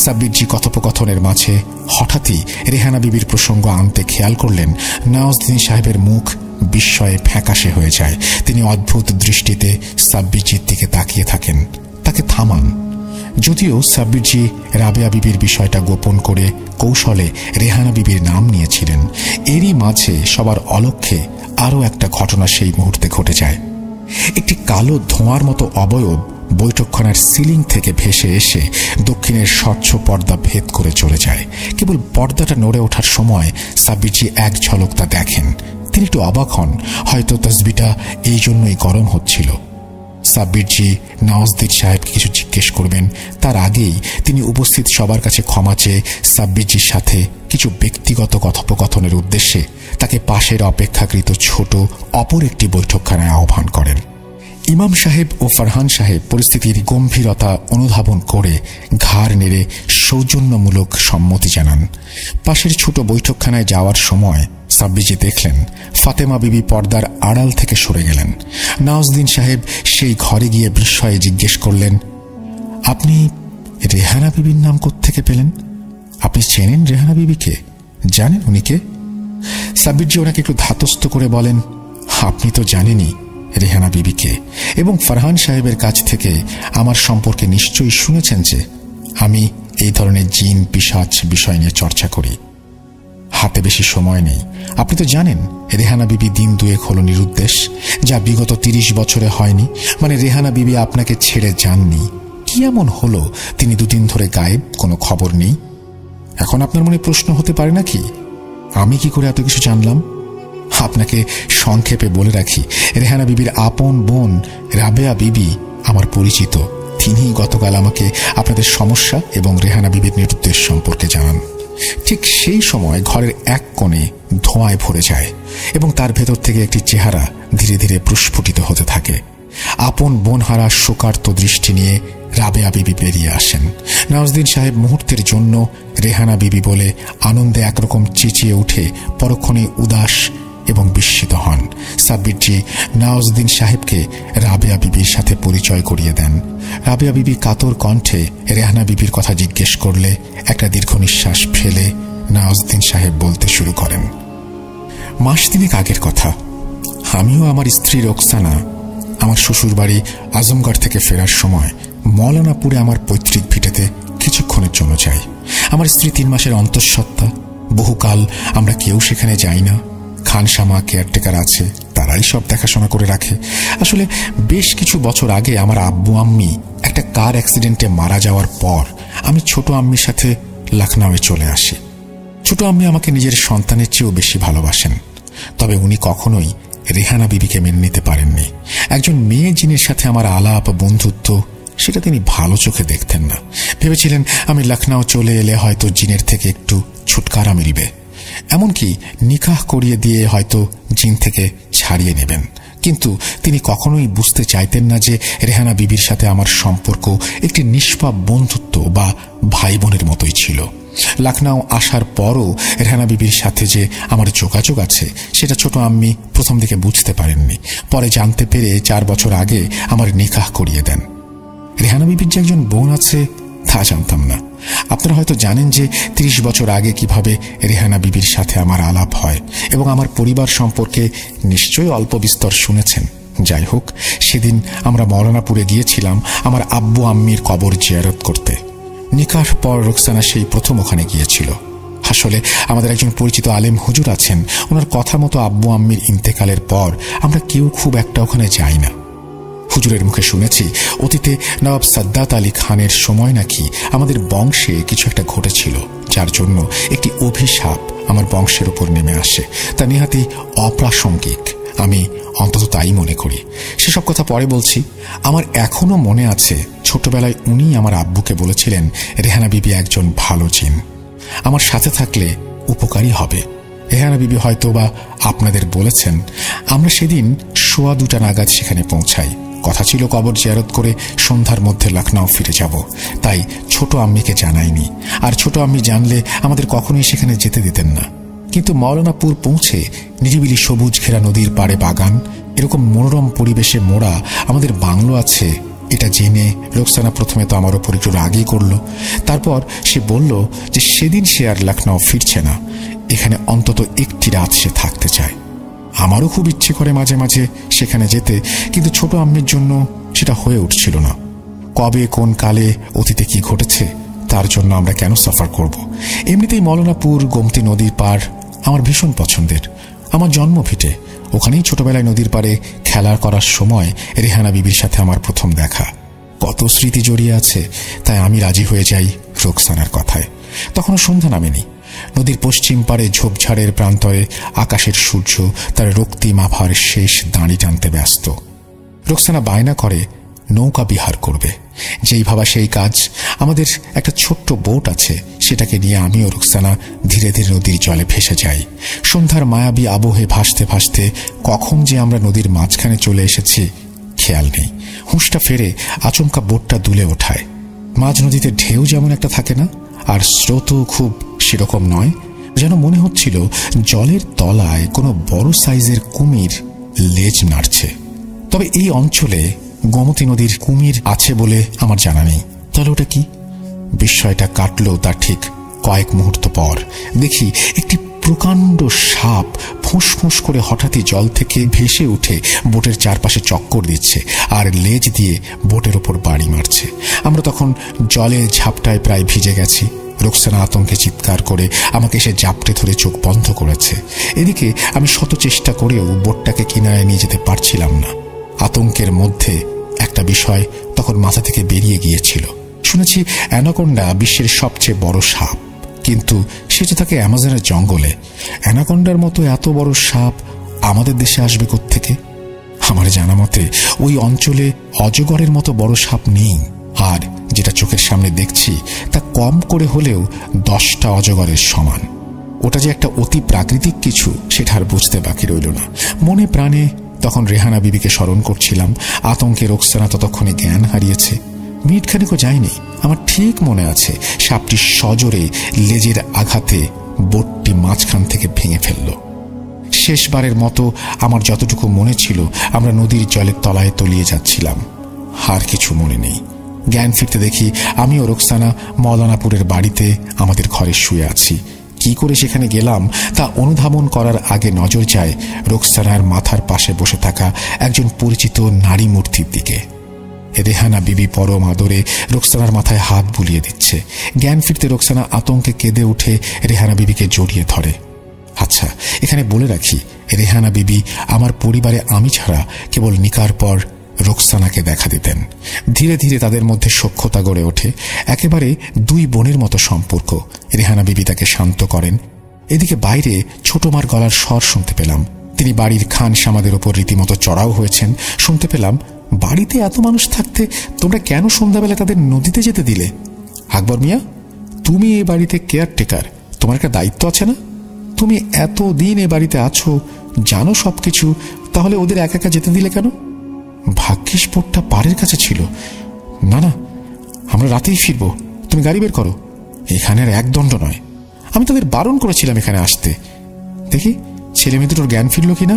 সাব্বিরজি কথোপকথনের মাঝে হঠাৎই রেহানা বিবির প্রসঙ্গ আনতে খেয়াল করলেন নওয়াজউদ্দিন সাহেবের মুখ বিস্ময়ে ফ্যাকাশে হয়ে যায়। তিনি অদ্ভুত দৃষ্টিতে সাব্বিরজির দিকে তাকিয়ে থাকেন। তাকে থামান। যদিও সাব্বিরজি রাবেয়া বিবির বিষয়টা গোপন করে কৌশলে রেহানা বিবির নাম নিয়েছিলেন, এরই মাঝে সবার অলক্ষ্যে আরও একটা ঘটনা সেই মুহূর্তে ঘটে যায়। একটি কালো ধোঁয়ার মতো অবয়ব বৈঠকখানার সিলিং থেকে ভেসে এসে দক্ষিণের স্বচ্ছ পর্দা ভেদ করে চলে যায়। কেবল পর্দাটা নড়ে ওঠার সময় সাব্বিরজি এক ঝলক তা দেখেন। তিনি একটু অবাক হন, হয়তো তসবিটা এই জন্যই গরম হচ্ছিল। সাব্বিরজি নওয়াজউদ্দিন সাহেবকে কিছু জিজ্ঞেস করবেন তার আগেই তিনি উপস্থিত সবার কাছে ক্ষমা চেয়ে সাব্বিরজির সাথে কিছু ব্যক্তিগত কথোপকথনের উদ্দেশ্যে তাকে পাশের অপেক্ষাকৃত ছোট অপর একটি বৈঠকখানায় আহ্বান করেন। ইমাম সাহেব ও ফারহান সাহেব পরিস্থিতির গম্ভীরতা অনুধাবন করে ঘাড় নেড়ে সৌজন্যমূলক সম্মতি জানান। পাশের ছোট বৈঠকখানায় যাওয়ার সময় সাব্বিরজি দেখলেন ফাতেমা বিবি পর্দার আড়াল থেকে সরে গেলেন। নওয়াজউদ্দিন সাহেব সেই ঘরে গিয়ে বিস্ময়ে জিজ্ঞেস করলেন, আপনি রেহানা বিবির নাম কোত্থেকে পেলেন? আপনি চেনেন রেহানা বিবিকে? জানেন উনি কে? সাব্বিরজি ওনাকে একটু ধাতস্থ করে বলেন, আপনি তো জানেনই রেহানা বিবিকে, এবং ফারহান সাহেবের কাছ থেকে আমার সম্পর্কে নিশ্চয়ই শুনেছেন যে আমি এই ধরনের জিন পিশাচ বিষয় নিয়ে চর্চা করি। হাতে বেশি সময় নেই। আপনি তো জানেন রেহানা বিবি দিন দুয়েক হলো নিরুদ্দেশ, যা বিগত 30 বছরে হয়নি। মানে রেহানা বিবি আপনাকে ছেড়ে যাননি। কি এমন হলো তিনি দুদিন ধরে গায়েব, কোনো খবর নেই? এখন আপনার মনে প্রশ্ন হতে পারে নাকি আমি কি করে এত কিছু জানলাম? আপনাকে সংক্ষেপে বলে রাখি, রেহানা বিবির আপন বোন রাবেয়া বিবি আমার পরিচিত। তিনি গতকাল আমাকে আপনাদের সমস্যা এবং রেহানা বিবির নিরুদ্দেশ সম্পর্কে জানান। ঠিক সেই সময় ঘরের এক কোণে ধোঁয়ায় ভরে যায় এবং তার ভেতর থেকে একটি চেহারা ধীরে ধীরে প্রস্ফুটিত হতে থাকে। আপন বোনহারা শোকার্ত দৃষ্টি নিয়ে রাবেয়া বিবি বেরিয়ে আসেন। নওয়াজউদ্দিন সাহেব মুহূর্তের জন্য রেহানা বিবি বলে আনন্দে একরকম চেঁচিয়ে উঠে পরক্ষণে উদাস এবং বিস্মিত হন। সাব্বিরজি নওয়াজউদ্দিন সাহেবকে রাবেয়া বিবির সাথে পরিচয় করিয়ে দেন। রাবেয়া বিবি কাতর কণ্ঠে রেহানা বিবির কথা জিজ্ঞেস করলে একটা দীর্ঘ নিঃশ্বাস ফেলে নওয়াজউদ্দিন সাহেব বলতে শুরু করেন, মাস তিনেক আগের কথা। আমিও আমার স্ত্রী রোকসানা আমার শ্বশুর বাড়ি আজমগড় থেকে ফেরার সময় মৌলানাপুরে আমার পৈতৃক ভিটেতে কিছুক্ষণের জন্য যাই। আমার স্ত্রী 3 মাসের অন্তঃসত্ত্বা। বহুকাল আমরা কেউ সেখানে যাই না। খানসামা কেয়ারটেকার আছে, তারাই সব দেখাশোনা করে রাখে। আসলে বেশ কিছু বছর আগে আমার আব্বু আম্মি একটা কার অ্যাক্সিডেন্টে মারা যাওয়ার পর আমি ছোট আম্মির সাথে লখনউয়ে চলে আসি। ছোট আম্মি আমাকে নিজের সন্তানের চেয়েও বেশি ভালোবাসেন। তবে উনি কখনোই রেহানা বিবিকে মেনে নিতে পারেননি। একজন মেয়ে জিনের সাথে আমার আলাপ বন্ধুত্ব সেটা তিনি ভালো চোখে দেখতেন না। ভেবেছিলেন আমি লখনউ চলে এলে হয়তো জিনের থেকে একটু ছুটকারা মিলবে, এমনকি নিকাহ করিয়ে দিয়ে হয়তো জিন থেকে ছাড়িয়ে নেবেন। কিন্তু তিনি কখনোই বুঝতে চাইতেন না যে রেহানা বিবির সাথে আমার সম্পর্ক একটি নিষ্পাপ বন্ধুত্ব বা ভাই বোনের মতোই ছিল। লখনউ আসার পরও রেহানা বিবির সাথে যে আমার যোগাযোগ আছে সেটা ছোট আম্মি প্রথম দিকে বুঝতে পারেননি। পরে জানতে পেরে 4 বছর আগে আমার নিকাহ করিয়ে দেন। রেহানা বিবির যে একজন বোন আছে তা জানতাম না। আপনারা হয়তো জানেন যে 30 বছর আগে কিভাবে রেহানা বিবির সাথে আমার আলাপ হয় এবং আমার পরিবার সম্পর্কে নিশ্চয়ই অল্প বিস্তর শুনেছেন। যাই হোক, সেদিন আমরা মৌলানাপুরে গিয়েছিলাম আমার আব্বু আম্মির কবর জিয়ারত করতে। নিকার পর রোকসানা সেই প্রথম ওখানে গিয়েছিল। আসলে আমাদের একজন পরিচিত আলেম হুজুর আছেন, ওনার কথা মতো আব্বু আম্মির ইন্তেকালের পর আমরা কেউ খুব একটা ওখানে যাই না। হুজুরের মুখে শুনেছি অতীতে নবাব সাদ্দাত আলী খানের সময় নাকি আমাদের বংশে কিছু একটা ঘটেছিল, যার জন্য একটি অভিশাপ আমার বংশের উপর নেমে আসে। তা নেহাতি অপ্রাসঙ্গিক, আমি অন্তত তাই মনে করি। সেসব কথা পরে বলছি। আমার এখনো মনে আছে ছোটবেলায় উনি আমার আব্বুকে বলেছিলেন রেহানা বিবি একজন ভালো জিন, আমার সাথে থাকলে উপকারী হবে। রেহানা বিবি হয়তো বা আপনাদের বলেছেন। আমরা সেদিন 2:15 নাগাদ সেখানে পৌঁছাই। কথা ছিল কবর জিয়ারত করে সন্ধ্যার মধ্যে লখনউ ফিরে যাব, তাই ছোট আম্মিকে জানাইনি। আর ছোট আম্মি জানলে আমাদের কখনোই সেখানে যেতে দিতেন না। কিন্তু মৌলানাপুর পৌঁছে নিরিবিলি সবুজ ঘেরা নদীর পাড়ে বাগান, এরকম মনোরম পরিবেশে মোড়া আমাদের বাংলো আছে এটা জেনে রোকসানা প্রথমে তো আমার ওপর একটু রাগই করল। তারপর সে বলল যে সেদিন সে আর লখনউ ফিরছে না, এখানে অন্তত একটি রাত সে থাকতে চায়। আমারও খুব ইচ্ছে করে মাঝে মাঝে সেখানে যেতে, কিন্তু ছোট আম্মির জন্য সেটা হয়ে উঠছিল না। কবে কোন কালে অতীতে কি ঘটেছে তার জন্য আমরা কেন সাফার করব। এমনিতেই মৌলানাপুর গোমতী নদীর পাড় আমার ভীষণ পছন্দের, আমার জন্ম ভিটে। ওখানেই ছোটবেলায় নদীর পাড়ে খেলা করার সময় রেহানা বিবির সাথে আমার প্রথম দেখা। কত স্মৃতি জড়িয়ে আছে, তাই আমি রাজি হয়ে যাই রোকসানার কথায়। তখনও সন্ধ্যা নামেনি। নদীর পশ্চিম পাড়ে ঝোপঝাড়ের প্রান্তরে আকাশের সূর্য তার রক্তিম আভার শেষ দাঁড়ি টানতে ব্যস্ত। রোকসানা বায়না করে নৌকা বিহার করবে। যেই ভাবা সেই কাজ। আমাদের একটা ছোট্ট বোট আছে, সেটাকে নিয়ে আমি ও রোকসানা ধীরে ধীরে নদীর জলে ভেসে যাই। সন্ধ্যার মায়াবী আবহে ভাসতে ভাসতে কখন যে আমরা নদীর মাঝখানে চলে এসেছি খেয়াল নেই। হুঁশটা ফেরে আচমকা বোটটা দুলে ওঠায়। মাঝ নদীতে ঢেউ যেমন একটা থাকে না, আর স্রোতও খুব সেরকম নয়। যেন মনে হচ্ছিল জলের তলায় কোনো বড় সাইজের কুমির লেজ নাড়ছে। তবে এই অঞ্চলে গোমতী নদীর কুমির আছে বলে আমার জানা নেই। তাহলে ওটা কি? বিস্ময়টা কাটলো তার ঠিক কয়েক মুহূর্ত পর। দেখি একটি প্রকাণ্ড সাপ ফুঁসফুঁস করে হঠাৎই জল থেকে ভেসে উঠে বোটের চারপাশে চক্কর দিচ্ছে আর লেজ দিয়ে বোটের ওপর বাড়ি মারছে। আমরা তখন জলে ঝাপটায় প্রায় ভিজে গেছি। রোকসানা আতঙ্কে চিৎকার করে আমাকে সে জাপটে ধরে চোখ বন্ধ করেছে। এদিকে আমি শত চেষ্টা করেও বোটটাকে কিনারায় নিয়ে যেতে পারছিলাম না। আতঙ্কের মধ্যে একটা বিষয় তখন মাথা থেকে বেরিয়ে গিয়েছিল। শুনেছি অ্যানাকোন্ডা বিশ্বের সবচেয়ে বড় সাপ, কিন্তু সেটা থাকে অ্যামাজনের জঙ্গলে। অ্যানাকোন্ডার মতো এত বড় সাপ আমাদের দেশে আসবে কোত্থেকে? আমার জানা মতে ওই অঞ্চলে অজগরের মতো বড় সাপ নেই, আর যেটা চোখের সামনে দেখছি তা কম করে হলেও 10টা অজগরের সমান। ওটা যে একটা অতি প্রাকৃতিক কিছু সেটা আর বুঝতে বাকি রইল না। মনে প্রাণে তখন রেহানা বিবিকে স্মরণ করছিলাম। আতঙ্কে রোকসানা ততক্ষণে জ্ঞান হারিয়েছে। মিনিট খানিকও যায়নি, আমার ঠিক মনে আছে সাপটি সজোরে লেজের আঘাতে বোটটি মাঝখান থেকে ভেঙে ফেলল। শেষবারের মতো আমার যতটুকু মনে ছিল আমরা নদীর জলের তলায় তলিয়ে যাচ্ছিলাম। আর কিছু মনে নেই। জ্ঞান ফিরতে দেখি আমি ও রোকসানা মৌলানাপুরের বাড়িতে আমাদের ঘরে শুয়ে আছি। কি করে সেখানে গেলাম তা অনুধাবন করার আগে নজর যায় রোকসানার মাথার পাশে বসে থাকা একজন পরিচিত নারী মূর্তির দিকে। রেহানা বিবি পরম আদরে রোকসানার মাথায় হাত বুলিয়ে দিচ্ছে। জ্ঞান ফিরতে রোকসানা আতঙ্কে কেঁদে উঠে রেহানা বিবিকে জড়িয়ে ধরে। আচ্ছা, এখানে বলে রাখি, রেহানা বিবি আমার পরিবারে আমি ছাড়া কেবল নিকার পর রোকসানাকে দেখা দিতেন। ধীরে ধীরে তাদের মধ্যে সখ্যতা গড়ে ওঠে, একেবারে দুই বোনের মতো সম্পর্ক। রেহানা বিবি তাকে শান্ত করেন। এদিকে বাইরে ছোট মার গলার স্বর শুনতে পেলাম। তিনি বাড়ির খান সামাদের ওপর রীতিমতো চড়াও হয়েছেন। শুনতে পেলাম, বাড়িতে এত মানুষ থাকতে তোমরা কেন সন্ধ্যাবেলা তাদের নদীতে যেতে দিলে? আকবর মিয়া, তুমি এই বাড়িতে কেয়ারটেকার, তোমার একটা দায়িত্ব আছে না? তুমি এতদিন এ বাড়িতে আছো, জানো সবকিছু, তাহলে ওদের একা একা যেতে দিলে কেন? ভাগ্যিস বোটটা পাড়ের কাছে ছিল। না না, আমরা রাতেই ফিরবো, তুমি গাড়ি বের করো। এখানে আর একদণ্ড নয়, আমি তাদের বারণ করেছিলাম এখানে আসতে। দেখি ছেলে মেয়ে দুটোর জ্ঞান ফিরল কিনা।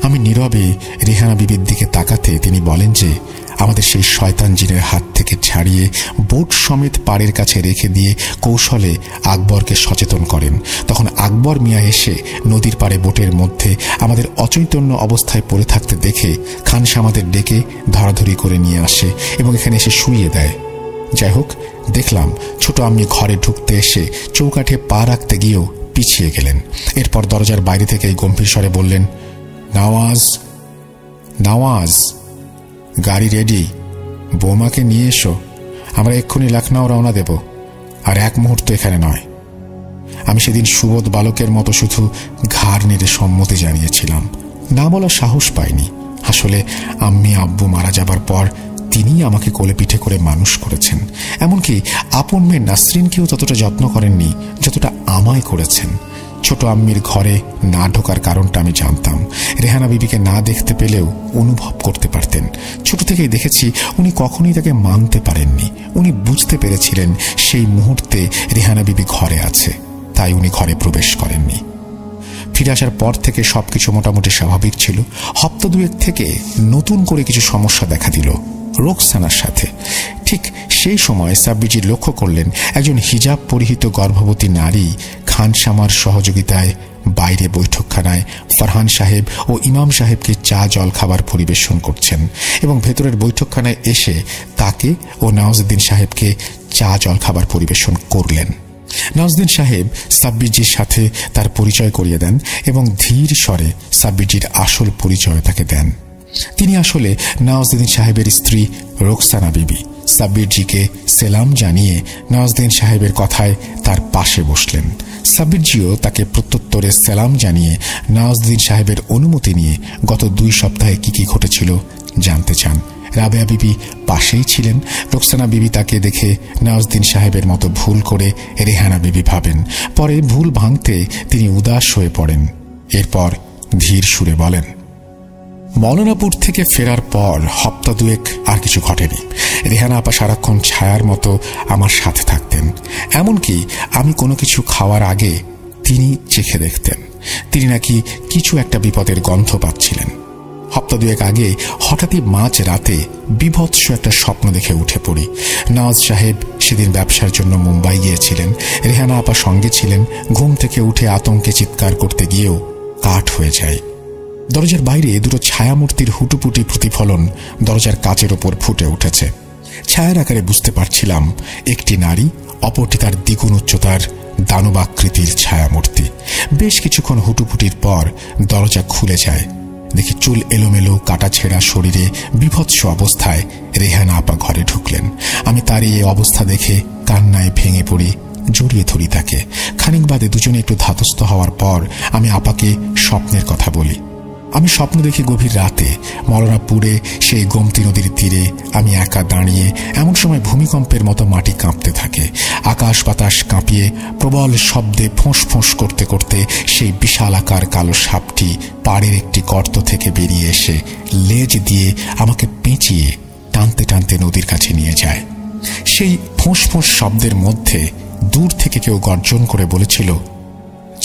আমি নীরবে রেহানা বিবির দিকে তাকাতে তিনি বলেন যে আমাদের সেই শয়তান জিনের হাত থেকে ছাড়িয়ে বোট সমেত পাড়ের কাছে রেখে দিয়ে কৌশলে আকবরকে সচেতন করেন। তখন আকবর মিয়া এসে নদীর পাড়ে বোটের মধ্যে আমাদের অচৈতন্য অবস্থায় পড়ে থাকতে দেখে খানসা আমাদের ডেকে ধরাধরি করে নিয়ে আসে এবং এখানে এসে শুইয়ে দেয়। যাই হোক, দেখলাম ছোট আম্মি ঘরে ঢুকতে এসে চৌকাঠে পা রাখতে গিয়েও পিছিয়ে গেলেন। এরপর দরজার বাইরে থেকে গম্ভীর স্বরে বললেন, নওয়াজ, নওয়াজ, গাড়ি রেডি, বৌমাকে নিয়ে এসো, আমরা এক্ষুনি লখনউ রওনা দেব, আর এক মুহূর্ত এখানে নয়। আমি সেদিন সুবোধ বালকের মতো শুধু ঘাড় নেড়ে সম্মতি জানিয়েছিলাম, না বলার সাহস পাইনি। আসলে আম্মি আব্বু মারা যাবার পর তিনিই আমাকে কোলে পিঠে করে মানুষ করেছেন। এমনকি আপন মেয়ে নাসরিনকেও ততটা যত্ন করেননি যতটা আমায় করেছেন। ছোট আম্মির ঘরে না ঢোকার কারণটা আমি জানতাম। রেহানা বিবিকে না দেখতে পেলেও অনুভব করতে পারতেন। ছোট থেকেই দেখেছি উনি কখনোই তাকে মানতে পারেননি। উনি বুঝতে পেরেছিলেন সেই মুহূর্তে রেহানা বিবি ঘরে আছে, তাই উনি ঘরে প্রবেশ করেননি। ফিরে আসার পর থেকে সবকিছু মোটামুটি স্বাভাবিক ছিল। হপ্তা দুয়েক থেকে নতুন করে কিছু সমস্যা দেখা দিল রোকসানার সাথে। ঠিক সেই সময় সাব্বিরজি লক্ষ্য করলেন একজন হিজাব পরিহিত গর্ভবতী নারী খানসামার সহযোগিতায় বাইরে বৈঠকখানায় ফরহান সাহেব ও ইমাম সাহেবকে চা জল খাবার পরিবেশন করছেন এবং ভেতরের বৈঠকখানায় এসে তাকে ও নওয়াজউদ্দিন সাহেবকে চা জল খাবার পরিবেশন করলেন। নওয়াজউদ্দিন সাহেব সাব্বিরজির সাথে তার পরিচয় করিয়ে দেন এবং ধীর স্বরে সাব্বিরজির আসল পরিচয় তাকে দেন। তিনি আসলে নওয়াজউদ্দিন সাহেবের স্ত্রী রোকসানা বিবি। সাব্বিরজিকে সেলাম জানিয়ে নওয়াজউদ্দিন সাহেবের কথায় তার পাশে বসলেন। সাব্বিরজিও তাকে প্রত্যুত্তরে সেলাম জানিয়ে নওয়াজউদ্দিন সাহেবের অনুমতি নিয়ে গত 2 সপ্তাহে কি ঘটেছিল জানতে চান। রাবেয়া বিবি পাশেই ছিলেন। রোকসানা বিবি তাকে দেখে নওয়াজউদ্দিন সাহেবের মতো ভুল করে রেহানা বিবি ভাবেন। পরে ভুল ভাঙতে তিনি উদাস হয়ে পড়েন। এরপর ধীর সুরে বলেন, মৌলানাপুর থেকে ফেরার পর হপ্তা দুয়েক আর কিছু ঘটেনি। রেহানা আপা সারাক্ষণ ছায়ার মতো আমার সাথে থাকতেন। এমনকি আমি কোনো কিছু খাওয়ার আগে তিনি চেখে দেখতেন। তিনি নাকি কিছু একটা বিপদের গন্ধ পাচ্ছিলেন। হপ্তা দুয়েক আগে হঠাৎই মাঝ রাতে বিভৎস একটা স্বপ্ন দেখে উঠে পড়ি। নওয়াজ সাহেব সেদিন ব্যবসার জন্য মুম্বাই গিয়েছিলেন। রেহানা আপা সঙ্গে ছিলেন। ঘুম থেকে উঠে আতঙ্কে চিৎকার করতে গিয়েও কাঠ হয়ে যায়। দরজার বাইরে দুটো ছায়ামূর্তির হুটুপুটি প্রতিফলন দরজার কাচের ওপর ফুটে উঠেছে। ছায়ার আকারে বুঝতে পারছিলাম একটি নারী, অপরটি তার দ্বিগুণ উচ্চতার দানবাকৃতির ছায়ামূর্তি। বেশ কিছুক্ষণ হুটুপুটির পর দরজা খুলে যায়। দেখি চুল এলোমেলো, কাটা ছেঁড়া শরীরে বিভৎস অবস্থায় রেহানা আপা ঘরে ঢুকলেন। আমি তার এই অবস্থা দেখে কান্নায় ভেঙে পড়ি, জড়িয়ে ধরি তাকে। খানিক বাদে দুজনে একটু ধাতস্থ হওয়ার পর আমি আপাকে স্বপ্নের কথা বলি। আমি স্বপ্ন দেখি গভীর রাতে মৌলানাপুরে সেই গোমতী নদীর তীরে আমি একা দাঁড়িয়ে। এমন সময় ভূমিকম্পের মতো মাটি কাঁপতে থাকে। আকাশ বাতাস কাঁপিয়ে প্রবল শব্দে ফোঁস ফোঁস করতে করতে সেই বিশাল আকার কালো সাপটি পাড়ের একটি গর্ত থেকে বেরিয়ে এসে লেজ দিয়ে আমাকে পেঁচিয়ে টানতে টানতে নদীর কাছে নিয়ে যায়। সেই ফোঁস ফোঁস শব্দের মধ্যে দূর থেকে কেউ গর্জন করে বলেছিল,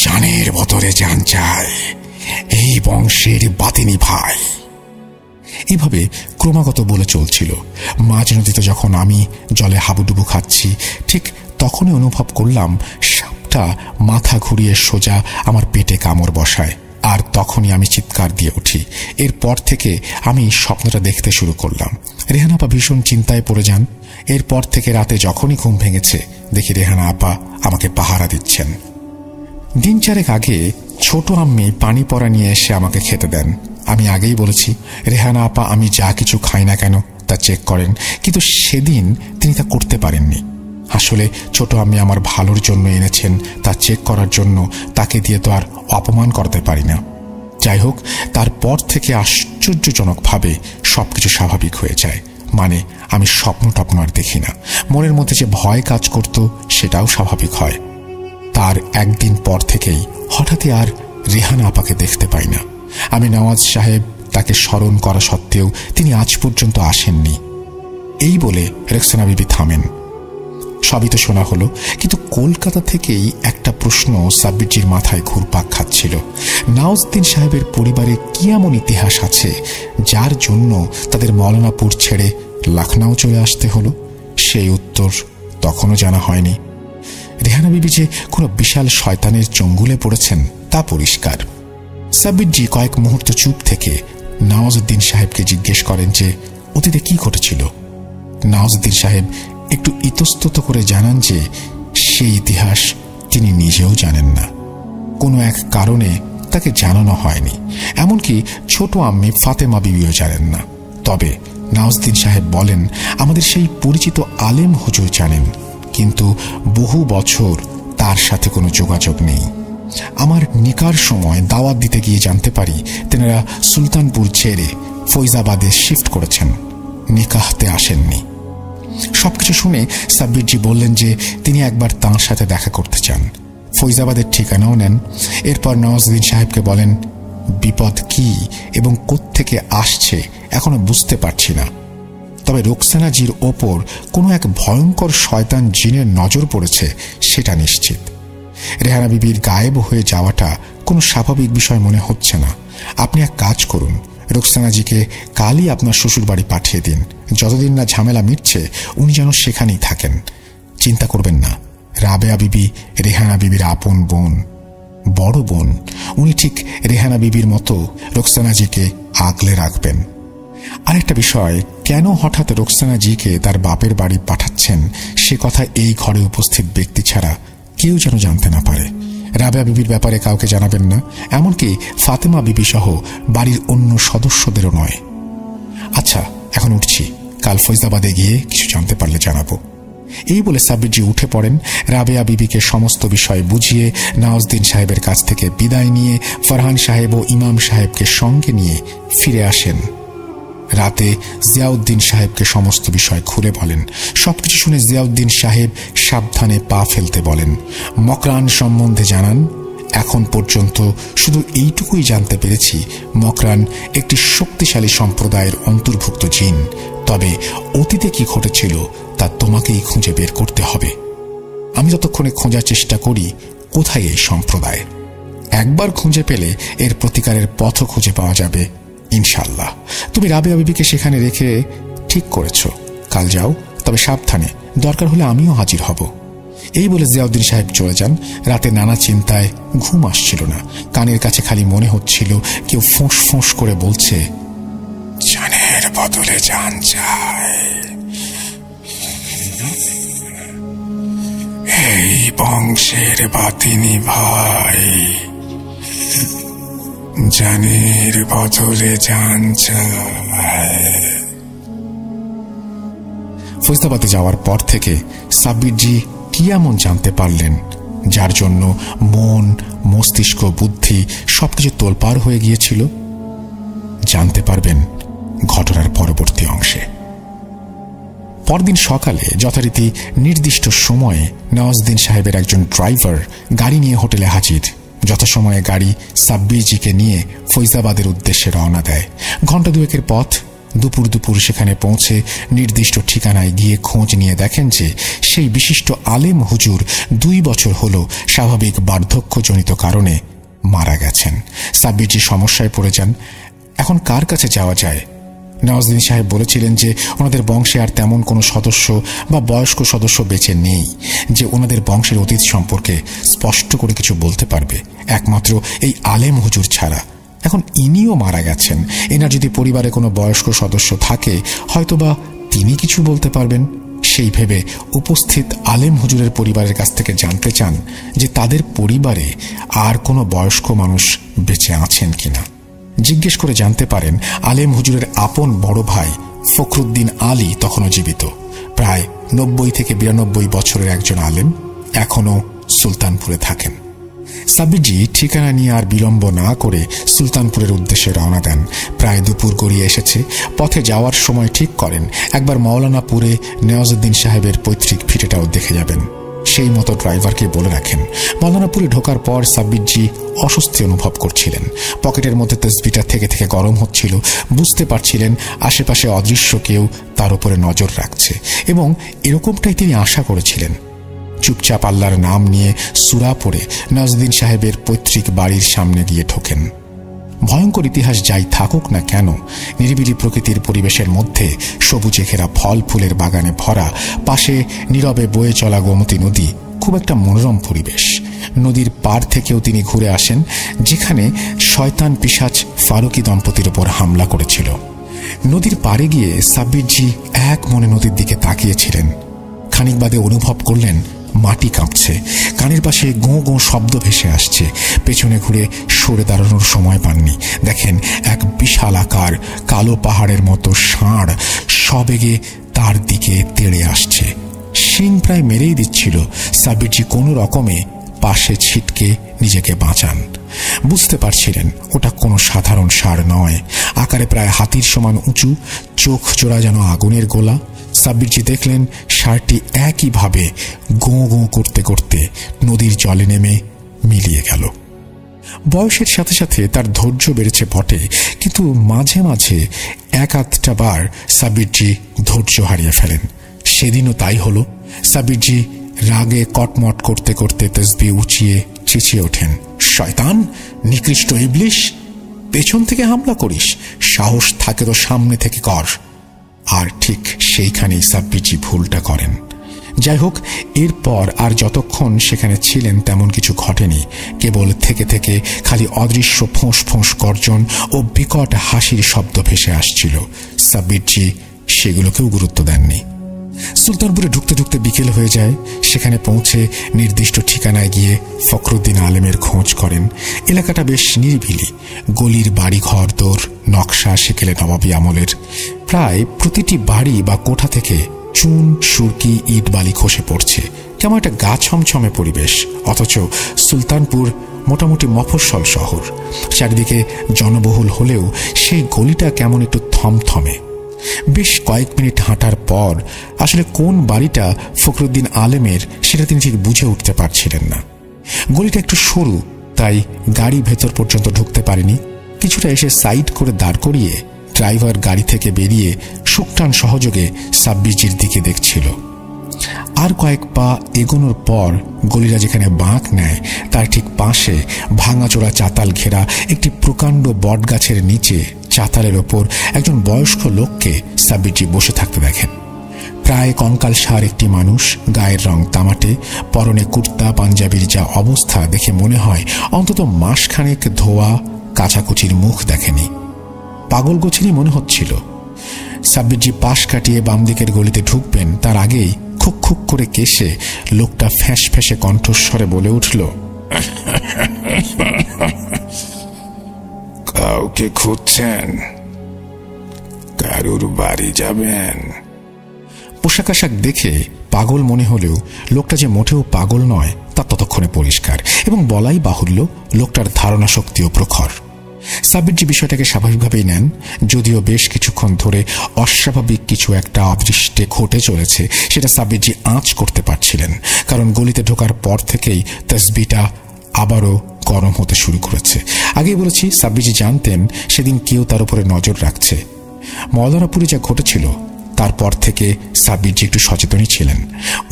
জানের বতরে জান চায়, এই বংশের বাতিনি ভাই। এভাবে ক্রমাগত বলে চলছিল। মাঝ নদীতে যখন আমি জলে হাবুডুবু খাচ্ছি, ঠিক তখনই অনুভব করলাম সাপটা মাথা ঘুরিয়ে সোজা আমার পেটে কামড় বসায়। আর তখনই আমি চিৎকার দিয়ে উঠি। এরপর থেকে আমি স্বপ্নটা দেখতে শুরু করলাম। রেহানা আপা ভীষণ চিন্তায় পড়ে যান। এরপর থেকে রাতে যখনই ঘুম ভেঙেছে দেখি রেহানা আপা আমাকে পাহারা দিচ্ছেন। দিন চারেক আগে ছোট আম্মি পানি পড়া নিয়ে এসে আমাকে খেতে দেন। আমি আগেই বলেছি রেহানা আপা আমি যা কিছু খাই না কেন তা চেক করেন, কিন্তু সেদিন তিনি তা করতে পারেননি। আসলে ছোট আম্মি আমার ভালোর জন্য এনেছেন, তা চেক করার জন্য তাকে দিয়ে তো আর অপমান করতে পারি না। যাই হোক, তারপর থেকে আশ্চর্যজনকভাবে সবকিছু স্বাভাবিক হয়ে যায়। মানে আমি স্বপ্ন টপ্ন আর দেখি না। মনের মধ্যে যে ভয় কাজ করত সেটাও স্বাভাবিক হয়। তার একদিন পর থেকেই হঠাৎই আর রেহানা আপাকে দেখতে পাই না। আমি নওয়াজ সাহেব তাকে স্মরণ করা সত্ত্বেও তিনি আজ পর্যন্ত আসেননি। এই বলে রোকসানা বিবি থামেন। সবই তো শোনা হলো, কিন্তু কলকাতা থেকেই একটা প্রশ্ন সাব্বিরজির মাথায় ঘুরপাক খাচ্ছিল। নওয়াজউদ্দিন সাহেবের পরিবারের কি এমন ইতিহাস আছে যার জন্য তাদের মৌলানাপুর ছেড়ে লখনউ চলে আসতে হলো? সেই উত্তর তখনও জানা হয়নি। রেহানা বিবি যে কোনো বিশাল শয়তানের চঙ্গুলে পড়েছেন তা পরিষ্কার। সাব্বিরজি কয়েক মুহূর্ত চুপ থেকে নওয়াজউদ্দিন সাহেবকে জিজ্ঞেস করেন যে অতীতে কি ঘটেছিল। নওয়াজউদ্দিন সাহেব একটু ইতস্তত করে জানান যে সেই ইতিহাস তিনি নিজেও জানেন না, কোনো এক কারণে তাকে জানানো হয়নি। এমনকি ছোট আম্মি ফাতেমা বিবিও জানেন না। তবে নওয়াজউদ্দিন সাহেব বলেন, আমাদের সেই পরিচিত আলেম হুজুর জানেন, কিন্তু বহু বছর তার সাথে কোনো যোগাযোগ নেই। আমার নিকার সময় দাওয়াত দিতে গিয়ে জানতে পারি তেনারা সুলতানপুর ছেড়ে ফৈজাবাদে শিফট করেছেন, নিকাহতে আসেননি। সবকিছু শুনে সাব্বিরজি বললেন যে তিনি একবার তাঁর সাথে দেখা করতে চান, ফৈজাবাদের ঠিকানাও নেন। এরপর নওয়াজউদ্দিন সাহেবকে বলেন, বিপদ কি এবং কোত্থেকে আসছে এখনো বুঝতে পারছি না, তবে রোকসানাজির ওপর কোনো এক ভয়ঙ্কর শয়তান জিনের নজর পড়েছে সেটা নিশ্চিত। রেহানা বিবির গায়েব হয়ে যাওয়াটা কোনো স্বাভাবিক বিষয় মনে হচ্ছে না। আপনি এক কাজ করুন, রোকসানাজিকে কালই আপনার শ্বশুর বাড়ি পাঠিয়ে দিন। যতদিন না ঝামেলা মিটছে উনি যেন সেখানেই থাকেন। চিন্তা করবেন না, রাবেয়া বিবি রেহানা বিবির আপন বোন, বড় বোন। উনি ঠিক রেহানা বিবির মতো রোকসানাজিকে আগলে রাখবেন। আরেকটা বিষয়, কেন হঠাৎ রোকসানাজিকে তার বাপের বাড়ি পাঠাচ্ছেন সে কথা এই ঘরে উপস্থিত ব্যক্তি ছাড়া কেউ যেন জানতে না পারে। রাবেয়া বিবির ব্যাপারে কাউকে জানাবেন না, এমনকি ফাতেমা বিবি সহ বাড়ির অন্য সদস্যদেরও নয়। আচ্ছা, এখন উঠছি, কাল ফৈজাবাদে গিয়ে কিছু জানতে পারলে জানাবো। এই বলে সাব্বিরজি উঠে পড়েন। রাবেয়া বিবিকে সমস্ত বিষয় বুঝিয়ে নওয়াজউদ্দিন সাহেবের কাছ থেকে বিদায় নিয়ে ফরহান সাহেব ও ইমাম সাহেবকে সঙ্গে নিয়ে ফিরে আসেন। রাতে জিয়াউদ্দিন সাহেবকে সমস্ত বিষয় খুলে বলেন। সবকিছু শুনে জিয়াউদ্দিন সাহেব সাবধানে পা ফেলতে বলেন। মকরান সম্বন্ধে জানান, এখন পর্যন্ত শুধু এইটুকুই জানতে পেরেছি, মকরান একটি শক্তিশালী সম্প্রদায়ের অন্তর্ভুক্ত জিন। তবে অতীতে কি ঘটেছিল তা তোমাকেই খুঁজে বের করতে হবে। আমি ততক্ষণে খোঁজার চেষ্টা করি কোথায় এই সম্প্রদায়। একবার খুঁজে পেলে এর প্রতিকারের পথও খুঁজে পাওয়া যাবে ইনশাল্লাহ। তুমি রাবেয়া বিবিকে সেখানে রেখে ঠিক করেছ, কাল যাও, তবে সাবধানে, দরকার হলে আমিও হাজির হব। এই বলে জিয়াউদ্দিন সাহেব চলে যান। রাতে নানা চিন্তায় ঘুম আসছিল না। কানের কাছে খালি মনে হচ্ছিল কেউ ফোঁস ফোঁস করে বলছে, জানের বদলে জান চাই, এই বংশের বাতিনি ভাই, জানের বদলে জান চাই। ফৈজাবাদে যাওয়ার পর থেকে সাব্বিরজি কি এমন জানতে পারলেন যার জন্য মন, মস্তিষ্ক, বুদ্ধি সবকিছু তোলপাড় হয়ে গিয়েছিল? জানতে পারবেন ঘটনার পরবর্তী অংশে। পরদিন সকালে যথারীতি নির্দিষ্ট সময়ে নওয়াজউদ্দিন সাহেবের একজন ড্রাইভার গাড়ি নিয়ে হোটেলে হাজির। যথাসময়ে গাড়ি সাব্বিরজিকে নিয়ে ফৈজাবাদের উদ্দেশ্যে রওনা দেয়। ঘণ্টা দুয়েকের পথ। দুপুর সেখানে পৌঁছে নির্দিষ্ট ঠিকানায় গিয়ে খোঁজ নিয়ে দেখেন যে সেই বিশিষ্ট আলেম হুজুর 2 বছর হল স্বাভাবিক বার্ধক্যজনিত কারণে মারা গেছেন। সাব্বিরজি সমস্যায় পড়ে যান। এখন কার কাছে যাওয়া যায়? নওয়াজউদ্দিন সাহেব বলেছিলেন যে ওনাদের বংশে আর তেমন কোনো সদস্য বা বয়স্ক সদস্য বেঁচে নেই যে ওনাদের বংশের অতীত সম্পর্কে স্পষ্ট করে কিছু বলতে পারবে, একমাত্র এই আলেম হুজুর ছাড়া। এখন ইনিও মারা গেছেন। এনার যদি পরিবারে কোনো বয়স্ক সদস্য থাকে হয়তোবা তিনি কিছু বলতে পারবেন। সেই ভেবে উপস্থিত আলেম হুজুরের পরিবারের কাছ থেকে জানতে চান যে তাদের পরিবারে আর কোনো বয়স্ক মানুষ বেঁচে আছেন কিনা। জিজ্ঞেস করে জানতে পারেন আলেম হুজুরের আপন বড় ভাই ফখরুদ্দিন আলী তখনও জীবিত। প্রায় 90 থেকে 92 বছরের একজন আলেম, এখনো সুলতানপুরে থাকেন। সাব্বিরজি ঠিকানা নিয়ে আর বিলম্ব না করে সুলতানপুরের উদ্দেশ্যে রওনা দেন। প্রায় দুপুর গড়িয়ে এসেছে। পথে যাওয়ার সময় ঠিক করেন একবার মৌলানাপুরে নওয়াজউদ্দিন সাহেবের পৈতৃক ভিটেটাও দেখে যাবেন। সেই মতো ড্রাইভারকে বলে রাখেন। মৌলানাপুরে ঢোকার পর সাব্বিরজি অস্বস্তি অনুভব করছিলেন। পকেটের মধ্যে তসবিটা থেকে থেকে গরম হচ্ছিল। বুঝতে পারছিলেন আশেপাশে অদৃশ্য কেউ তার উপরে নজর রাখছে, এবং এরকমটাই তিনি আশা করেছিলেন। চুপচাপ আল্লাহর নাম নিয়ে সূরা পড়ে নজরুদ্দিন সাহেবের পৈতৃক বাড়ির সামনে গিয়ে ঢোকেন। ভয়ঙ্কর ইতিহাস যাই থাকুক না কেন, নিরিবিলি প্রকৃতির পরিবেশের মধ্যে সবুজে ঘেরা ফল ফুলের বাগানে ভরা, পাশে নীরবে বয়ে চলা গোমতী নদী খুব একটা মনোরম পরিবেশ। নদীর পার থেকেও তিনি ঘুরে আসেন যেখানে শয়তান পিশাচ ফারুকি দম্পতির উপর হামলা করেছিল। নদীর পাড়ে গিয়ে সাব্বিরজি এক মনে নদীর দিকে তাকিয়েছিলেন। খানিক বাদে অনুভব করলেন মাটি কাঁপছে, কানের পাশে গোঁ গোঁ শব্দ ভেসে আসছে। পেছনে ঘুরে সরে দাঁড়ানোর সময় পাননি। দেখেন এক বিশাল আকার কালো পাহাড়ের মতো ষাঁড় সবেগে তার দিকে তেড়ে আসছে। শিং প্রায় মেরেই দিচ্ছিল। সাব্বিরজি কোনো রকমে পাশে ছিটকে নিজেকে বাঁচান। বুঝতে পারছিলেন ওটা কোনো সাধারণ ষাঁড় নয়। আকারে প্রায় হাতির সমান উঁচু, চোখ জোড়া যেন আগুনের গোলা। সাব্বিরজি দেখলেন ষাঁড়টি একইভাবে গোঁ গোঁ করতে করতে নদীর জলে নেমে মিলিয়ে গেল। বয়সের সাথে সাথে তার ধৈর্য বেড়েছে বটে, কিন্তু মাঝে মাঝে এক আধটা বার সাব্বিরজি ধৈর্য হারিয়ে ফেলেন। সেদিনও তাই হলো। সাব্বিরজি রাগে কটমট করতে করতে তসবিহ উঁচিয়ে চেঁচিয়ে ওঠেন, শয়তান, নিকৃষ্ট ইবলিশ, পেছন থেকে হামলা করিস? সাহস থাকে তো সামনে থেকে কর। আর ঠিক সেইখানেই সাব্বিরজি ভুলটা করেন। যাই হোক, এরপর আর যতক্ষণ সেখানে ছিলেন তেমন কিছু ঘটেনি। কেবল থেকে থেকে খালি অদৃশ্য ফোঁস ফোঁস গর্জন ও বিকট হাসির শব্দ ভেসে আসছিল। সাব্বিরজি সেগুলোকেও গুরুত্ব দেননি। সুলতানপুরে ঢুকতে ঢুকতে বিকেল হয়ে যায়। সেখানে পৌঁছে নির্দিষ্ট ঠিকানায় গিয়ে ফখরুদ্দিন আলেমের খোঁজ করেন। এলাকাটা বেশ নিরিবিলি। গলির বাড়ি ঘর দোর নকশা সেকেলে নবাবী আমলের। প্রায় প্রতিটি বাড়ি বা কোঠা থেকে চুন, সুরকি, ইট বালি খসে পড়ছে। কেমন একটা গা ছমছমে পরিবেশ। অথচ সুলতানপুর মোটামুটি মফস্বল শহর। চারিদিকে জনবহুল হলেও সেই গলিটা কেমন একটু থমথমে। বেশ কয়েক মিনিট হাঁটার পর আসলে কোন বাড়িটা ফখরুদ্দিন আলেমের সেটা তিনি ঠিক বুঝে উঠতে পারছিলেন না। গলিটা একটু সরু, তাই গাড়ি ভেতর পর্যন্ত ঢুকতে পারেনি। কিছুটা এসে সাইড করে দাঁড় করিয়ে ড্রাইভার গাড়ি থেকে বেরিয়ে সুকটান সহযোগে সাব্বিরজির দিকে দেখছিল। আর কয়েক পা এগোনোর পর গলিটা যেখানে বাঁক নেয় তার ঠিক পাশে ভাঙাচোরা চাতাল ঘেরা একটি প্রকাণ্ড বটগাছের নিচে চাতালের ওপর একজন বয়স্ক লোককে সাব্বিরজি বসে থাকতে দেখেন। প্রায় কঙ্কালসার একটি মানুষ, গায়ের রং তামাটে, পরনে কুর্তা পাঞ্জাবির যা অবস্থা দেখে মনে হয় অন্তত মাসখানেক ধোয়া কাচাকুচির মুখ দেখেনি। পাগল গোছেরই মনে হচ্ছিল। সাব্বিরজি পাশ কাটিয়ে বাম দিকের গলিতে ঢুকবেন তার আগেই খুক খুক করে কেশে লোকটা ফ্যাঁস ফ্যাঁসে কণ্ঠস্বরে বলে উঠল, কাউকে খুঁজছেন? কারুর বাড়ি যাবেন? পোশাক আশাক দেখে পাগল মনে হলেও লোকটা যে মোটেও পাগল নয় তা ততক্ষণে পরিষ্কার, এবং বলাই বাহুল্য লোকটার ধারণা শক্তিও প্রখর। সাব্বিরজি বিষয়টাকে স্বাভাবিকভাবেই নেন, যদিও বেশ কিছুক্ষণ ধরে অস্বাভাবিক কিছু একটা অদৃষ্টে ঘটে চলেছে সেটা সাব্বিরজি আঁচ করতে পারছিলেন। কারণ গলিতে ঢোকার পর থেকেই তসবিটা আবারও গরম হতে শুরু করেছে। আগেই বলেছি, সাব্বিরজি জানতেন সেদিন কেউ তার উপরে নজর রাখছে। মৌলানাপুরে যা ঘটেছিল তারপর থেকে সাব্বিরজি একটু সচেতনই ছিলেন।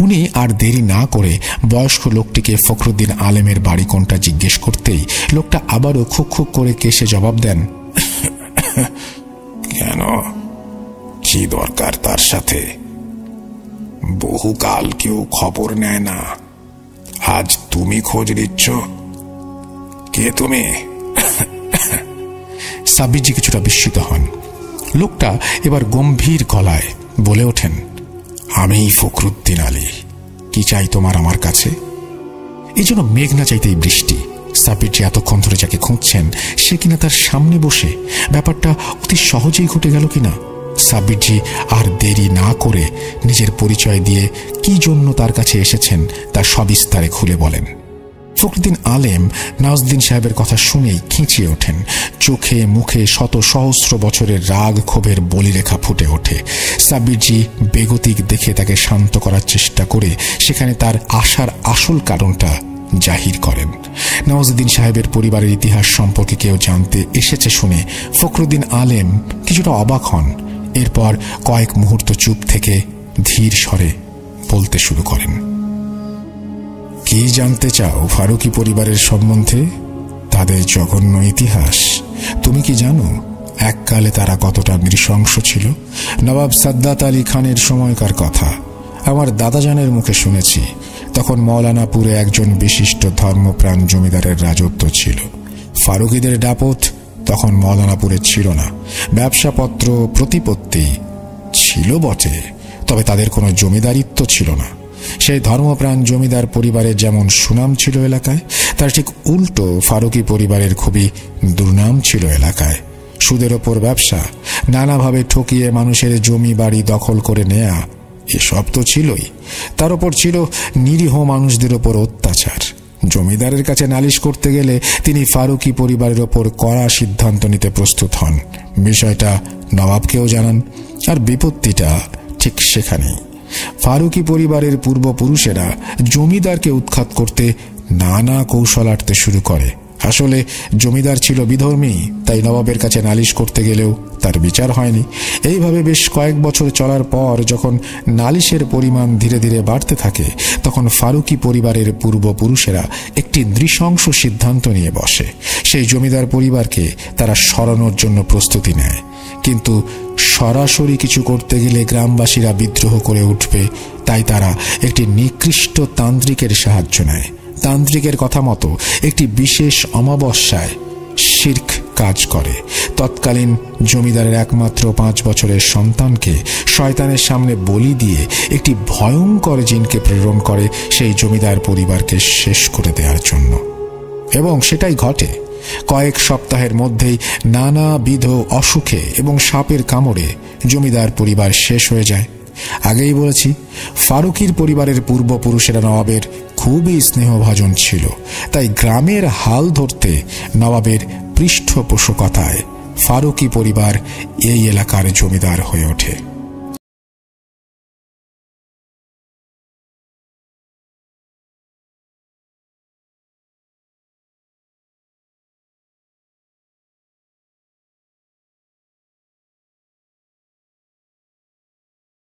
উনি আর দেরি না করে বয়স্ক লোকটিকে ফখরুদ্দিন আলেমের বাড়ি কোনটা জিজ্ঞেস করতেই লোকটা আবারও খুক খুক করে কেসে জবাব দেন, কেন, কি দরকার তার সাথে? বহুকাল কেউ খবর নেয় না, আজ তুমি খোঁজ নিচ্ছ? কে তুমি? সাব্বিরজি কিছুটা বিস্মিত হন। লোকটা এবার গম্ভীর গলায় বলে ওঠেন, আমি ফখরুদ্দিন আলী। কি চাই তোমার আমার কাছে? এই জন্য মেঘ না চাইতেই বৃষ্টি। সাব্বিরজি এতক্ষণ ধরে যাকে খুঁজছেন সে কিনা তার সামনে বসে। ব্যাপারটা অতি সহজেই ঘটে গেল কিনা। সাব্বিরজি আর দেরি না করে নিজের পরিচয় দিয়ে কি জন্য তার কাছে এসেছেন তার সবিস্তারে খুলে বলেন। ফখরুদ্দিন আলেম নওয়াজউদ্দিন সাহেবের কথা শুনেই খিঁচিয়ে ওঠেন। চোখে মুখে শত সহস্র বছরের রাগ ক্ষোভের বলিরেখা ফুটে ওঠে। সাব্বিরজি বেগতিক দেখে তাকে শান্ত করার চেষ্টা করে সেখানে তার আসার আসল কারণটা জাহির করেন। নওয়াজউদ্দিন সাহেবের পরিবারের ইতিহাস সম্পর্কে কেউ জানতে এসেছে শুনে ফখরুদ্দিন আলেম কিছুটা অবাক হন। এরপর কয়েক মুহূর্ত চুপ থেকে ধীর স্বরে বলতে শুরু করেন, কি জানতে চাও ফারুকি পরিবারের সম্বন্ধে? তাদের জঘন্য ইতিহাস তুমি কি জানো? এককালে তারা কতটা নৃশংস ছিল। নবাব সাদ্দাত আলী খানের সময়কার কথা আমার দাদাজানের মুখে শুনেছি। তখন মৌলানাপুরে একজন বিশিষ্ট ধর্মপ্রাণ জমিদারের রাজত্ব ছিল। ফারুকিদের দাপট তখন মৌলানাপুরে ছিল না। ব্যবসাপত্র প্রতিপত্তি ছিল বটে, তবে তাদের কোনো জমিদারিত্ব ছিল না। সেই ধর্মপ্রাণ জমিদার পরিবারের যেমন সুনাম ছিল এলাকায়, তার ঠিক উল্টো ফারুকি পরিবারের খুবই দুর্নাম ছিল এলাকায়। সুদের ওপর ব্যবসা, নানাভাবে ঠকিয়ে মানুষের জমি বাড়ি দখল করে নেয়া, এসব তো ছিলই। তার উপর ছিল নিরীহ মানুষদের ওপর অত্যাচার। জমিদারের কাছে নালিশ করতে গেলে তিনি ফারুকি পরিবারের ওপর কড়া সিদ্ধান্ত নিতে প্রস্তুত হন। বিষয়টা নবাবকেও জানান। আর বিপত্তিটা ঠিক সেখানেই। ফারুকি পরিবারের পূর্বপুরুষেরা জমিদারকে উৎখাত করতে নানা কৌশল আঁটতে শুরু করে। আসলে জমিদার ছিল বিধর্মী, তাই নবাবের কাছে নালিশ করতে গেলেও তার বিচার হয়নি। এইভাবে বেশ কয়েক বছর চলার পর যখন নালিশের পরিমাণ ধীরে ধীরে বাড়তে থাকে, তখন ফারুকি পরিবারের পূর্বপুরুষেরা একটি নৃশংস সিদ্ধান্ত নিয়ে বসে। সেই জমিদার পরিবারকে তারা সরানোর জন্য প্রস্তুতি নেয়। কিন্তু সরাসরি কিছু করতে গেলে গ্রামবাসীরা বিদ্রোহ করে উঠবে, তাই তারা একটি নিকৃষ্ট তান্ত্রিকের সাহায্য নেয়। তান্ত্রিকের কথা মতো একটি বিশেষ অমাবস্যায় শিরক কাজ করে। তৎকালীন জমিদারের একমাত্র 5 বছরের সন্তানকে শয়তানের সামনে বলি দিয়ে একটি ভয়ঙ্কর জিনকে প্রেরণ করে সেই জমিদার পরিবারকে শেষ করে দেওয়ার জন্য। এবং সেটাই ঘটে। কয়েক সপ্তাহের মধ্যেই নানাবিধ অসুখে এবং সাপের কামড়ে জমিদার পরিবার শেষ হয়ে যায়। আগেই বলেছি, ফারুকির পরিবারের পূর্বপুরুষেরা নবাবের খুবই স্নেহভাজন ছিল, তাই গ্রামের হাল ধরতে নবাবের পৃষ্ঠপোষকতায় ফারুকি পরিবার এই এলাকার জমিদার হয়ে ওঠে।